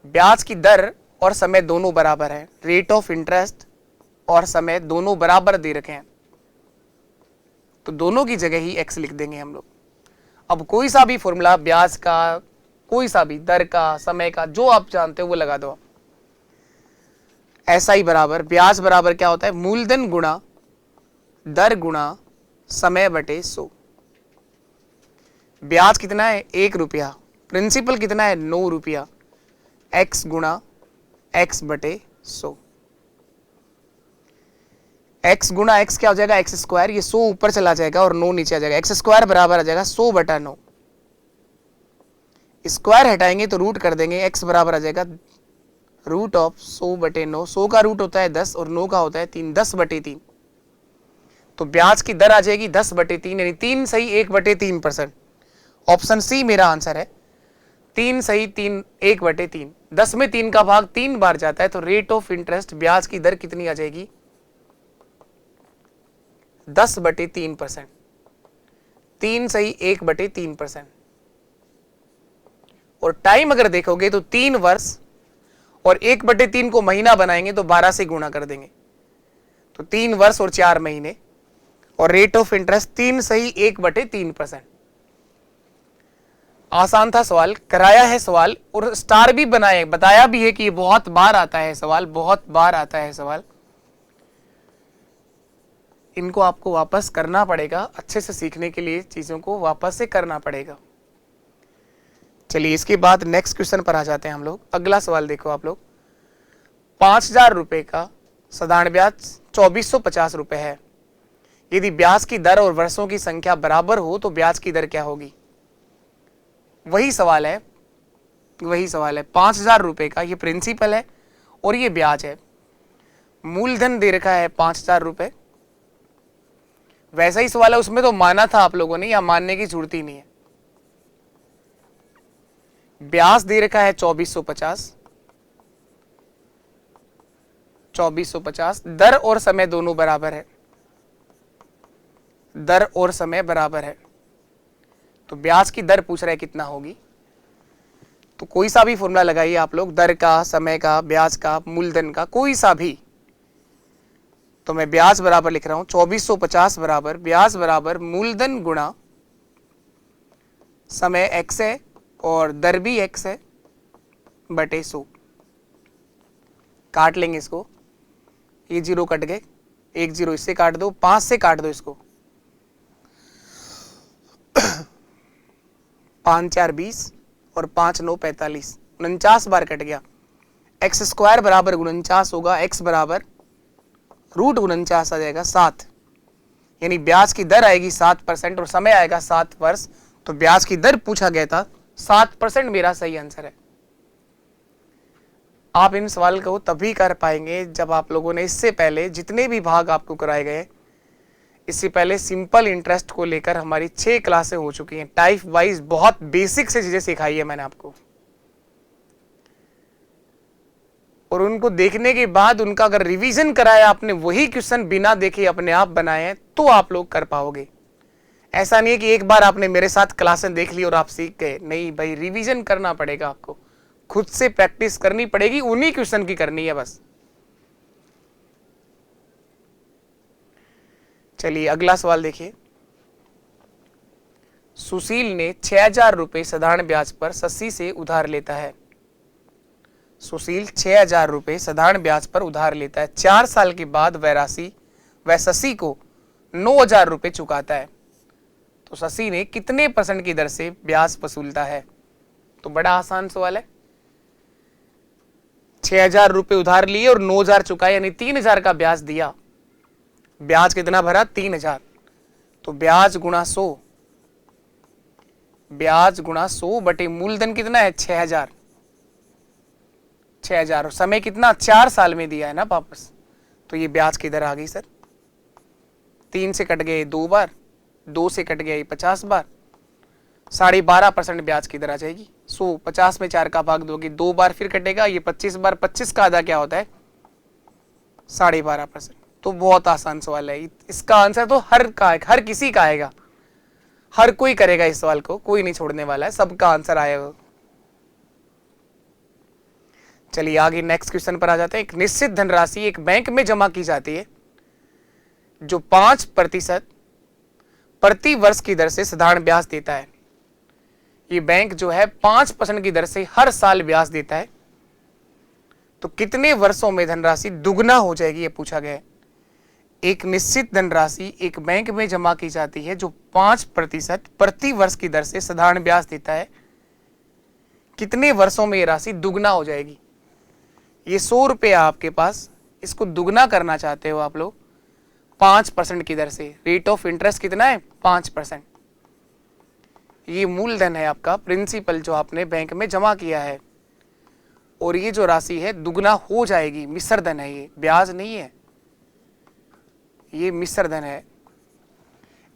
ब्याज की दर और समय दोनों बराबर है, रेट ऑफ इंटरेस्ट और समय दोनों बराबर दे रखे हैं, तो दोनों की जगह ही x लिख देंगे हम लोग। अब कोई सा भी फॉर्मूला ब्याज का, कोई सा भी दर का, समय का, जो आप जानते हो वो लगा दो आप। ऐसा ही बराबर ब्याज बराबर क्या होता है? मूलधन गुणा दर गुणा समय बटे 100। ब्याज कितना है? 1 रुपया। प्रिंसिपल कितना है? 9 रुपया। x गुणा x बटे 100। x गुणा x क्या हो जाएगा? x square. ये 100 ऊपर चला जाएगा और 9 नीचे आ जाएगा। x स्क्वायर बराबर आ जाएगा 100/9। स्क्वायर हटाएंगे तो रूट कर देंगे, x बराबर आ जाएगा रूट ऑफ 100/9। 100 का रूट होता है 10 और 9 का होता है 3, 10/3। तो ब्याज की दर आ जाएगी 10/3, यानी 3 सही 1/3%। ऑप्शन सी मेरा आंसर है। 3 सही 3 1/3। 10 में 3 का भाग 3 बार जाता है, तो रेट ऑफ इंटरेस्ट ब्याज की दर कितनी आ जाएगी? 10/3%। 3 सही 1/3%। और टाइम अगर देखोगे तो 3 वर्ष, और 1/3 को महीना बनाएंगे तो 12 से गुणा कर देंगे, तो 3 वर्ष और 4 महीने। और रेट ऑफ इंटरेस्ट 3 सही 1/3%। आसान था सवाल, कराया है सवाल, और स्टार भी बनाए, बताया भी है कि बहुत बार आता है सवाल, बहुत बार आता है सवाल। इनको आपको वापस करना पड़ेगा, अच्छे से सीखने के लिए चीजों को वापस से करना पड़ेगा। चलिए इसके बाद नेक्स्ट क्वेश्चन पर आ जाते हैं हम लोग। अगला सवाल देखो आप लोग। 5000 रुपए का साधारण ब्याज 2450 रुपए है। यदि ब्याज की दर और वर्षों की संख्या बराबर हो तो ब्याज की दर क्या होगी? वही सवाल है, वही सवाल है। 5000 रुपए का ये प्रिंसिपल है और ये ब्याज है। मूलधन दे रखा है 5,000 रुपए। वैसा ही सवाल है, उसमें तो माना था आप लोगों ने, या मानने की जरूरत ही नहीं है। ब्याज दे रखा है 2450, 2450। दर और समय दोनों बराबर है, दर और समय बराबर है, तो ब्याज की दर पूछ रहा है कितना होगी। तो कोई सा भी फॉर्मूला लगाइए आप लोग, दर का, समय का, ब्याज का, मूलधन का, कोई सा भी। तो मैं ब्याज बराबर लिख रहा हूं 2450 बराबर ब्याज बराबर मूलधन गुणा समय x है और दर भी x है बटे 100। काट लेंगे इसको, ये जीरो कट गए, एक जीरो इससे काट दो, 5 से काट दो इसको, 5 4 20 और 5 9 45, 49 बार कट गया। एक्स स्क्वायर बराबर 49 होगा, एक्स बराबर रूट 49 आ जाएगा 7, यानी ब्याज की दर आएगी 7% और समय आएगा 7 वर्ष। तो ब्याज की दर पूछा गया था 7%, मेरा सही आंसर है। आप इन सवाल को तभी कर पाएंगे जब आप लोगों ने इससे पहले जितने भी भाग आपको कराए गए, इससे पहले सिंपल इंटरेस्ट को लेकर हमारी 6 क्लासें हो चुकी हैं। टाइप वाइज बहुत बेसिक से चीजें सिखाई है मैंने आपको, और उनको देखने के बाद उनका अगर रिवीजन कराया आपने, वही क्वेश्चन बिना देखे अपने आप बनाए, तो आप लोग कर पाओगे। ऐसा नहीं है कि एक बार आपने मेरे साथ क्लासें देख ली और आप सीख गए, नहीं भाई, रिवीजन करना पड़ेगा आपको, खुद से प्रैक्टिस करनी पड़ेगी, उन्हीं क्वेश्चन की करनी है बस। चलिए अगला सवाल देखिए। सुशील ने 6,000 रुपए साधारण ब्याज पर शशि से उधार लेता है। सुशील 6,000 रुपए साधारण ब्याज पर उधार लेता है। 4 साल के बाद वह राशि वह शशि को 9,000 रुपए चुकाता है, तो शशि ने कितने % की दर से ब्याज वसूलता है? तो बड़ा आसान सवाल है। 6,000 रुपए उधार लिए और 9,000 चुकाए, यानी 3,000 का ब्याज दिया। ब्याज कितना भरा? 3,000। तो ब्याज गुणा 100, ब्याज गुणा 100 बटे मूलधन कितना है? 6,000। 6,000 और समय कितना? 4 साल में दिया है ना वापस, तो ये ब्याज की दर आ गई सर। 3 से कट गए 2 बार, 2 से कट गया 50 बार, 12.5% ब्याज की दर आ जाएगी। 100 50 में 4 का भाग दोगे, 2 बार फिर कटेगा, ये 25 बार, 25 का आधा क्या होता है? 12.5%। तो बहुत आसान सवाल है, इसका आंसर तो हर किसी का आएगा, हर कोई करेगा इस सवाल को, कोई नहीं छोड़ने वाला है, सबका आंसर आएगा। चलिए आगे नेक्स्ट क्वेश्चन पर आ जाते हैं। एक निश्चित धनराशि एक बैंक में जमा की जाती है जो 5% प्रति वर्ष की दर से साधारण ब्याज देता है। ये बैंक जो है 5% की दर से हर साल ब्याज देता है, तो कितने वर्षों में धनराशि दुगना हो जाएगी, ये पूछा गया है। एक निश्चित धनराशि एक बैंक में जमा की जाती है जो 5% प्रति वर्ष की दर से साधारण ब्याज देता है, कितने वर्षों में ये राशि दुगना हो जाएगी? ये 100 रुपये आपके पास, इसको दुगना करना चाहते हो आप लोग 5% की दर से। रेट ऑफ इंटरेस्ट कितना है? 5%। ये मूलधन है आपका, प्रिंसिपल जो आपने बैंक में जमा किया है, और ये जो राशि है दुगना हो जाएगी। मिश्र धन है, ये ब्याज नहीं है, ये मिश्र धन है।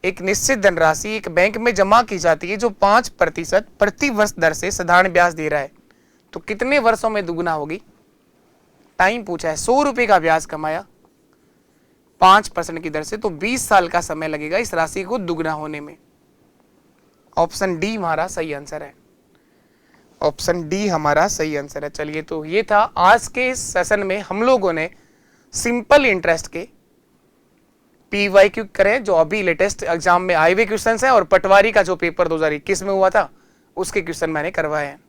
एक निश्चित धनराशि एक बैंक में जमा की जाती है जो 5% प्रति वर्ष दर से साधारण ब्याज दे रहा है, तो कितने वर्षों में दुगना होगी? टाइम पूछा है। 100 रुपए का ब्याज कमाया 5% की दर से, तो 20 साल का समय लगेगा इस राशि को दुगना होने में। ऑप्शन डी हमारा सही आंसर है, ऑप्शन डी हमारा सही आंसर है। चलिए, तो ये था आज के सेशन में हम लोगों ने सिंपल इंटरेस्ट के PYQ करें, जो अभी लेटेस्ट एग्जाम में आए हुए क्वेश्चन हैं, और पटवारी का जो पेपर 2021 में हुआ था उसके क्वेश्चन मैंने करवाए हैं।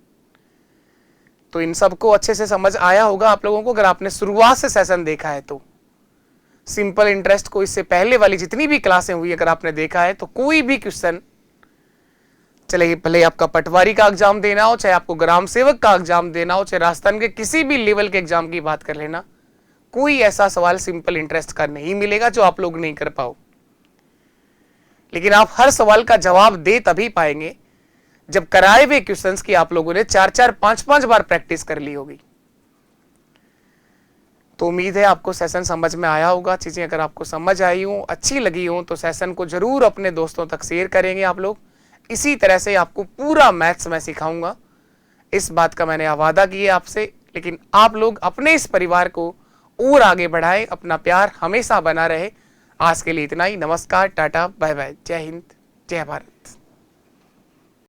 तो इन सबको अच्छे से समझ आया होगा आप लोगों को, अगर आपने शुरुआत से सेशन देखा है तो। सिंपल इंटरेस्ट को इससे पहले वाली जितनी भी क्लासें हुई अगर आपने देखा है, तो कोई भी क्वेश्चन, चले भले आपका पटवारी का एग्जाम देना हो, चाहे आपको ग्राम सेवक का एग्जाम देना हो, चाहे राजस्थान के किसी भी लेवल के एग्जाम की बात कर लेना, कोई ऐसा सवाल सिंपल इंटरेस्ट का नहीं मिलेगा जो आप लोग नहीं कर पाओ। लेकिन आप हर सवाल का जवाब दे तभी पाएंगे जब कराए हुए क्वेश्चंस की आप लोगों ने 4-4, 5-5 बार प्रैक्टिस कर ली होगी। तो उम्मीद है आपको सेशन समझ में आया होगा। चीज़ें अगर आपको समझ आई हो, अच्छी लगी हो, तो सेशन को ज़रूर अपने दोस्तों तक शेयर करेंगे आप लोग। इसी तरह से आपको पूरा मैथ्स मैं सिखाऊंगा, इस बात का मैंने वादा किया आपसे। लेकिन आप लोग अपने इस परिवार को और आगे बढ़ाएं, अपना प्यार हमेशा बना रहे। आज के लिए इतना ही। नमस्कार, टाटा, बाय बाय, जय हिंद, जय भारत।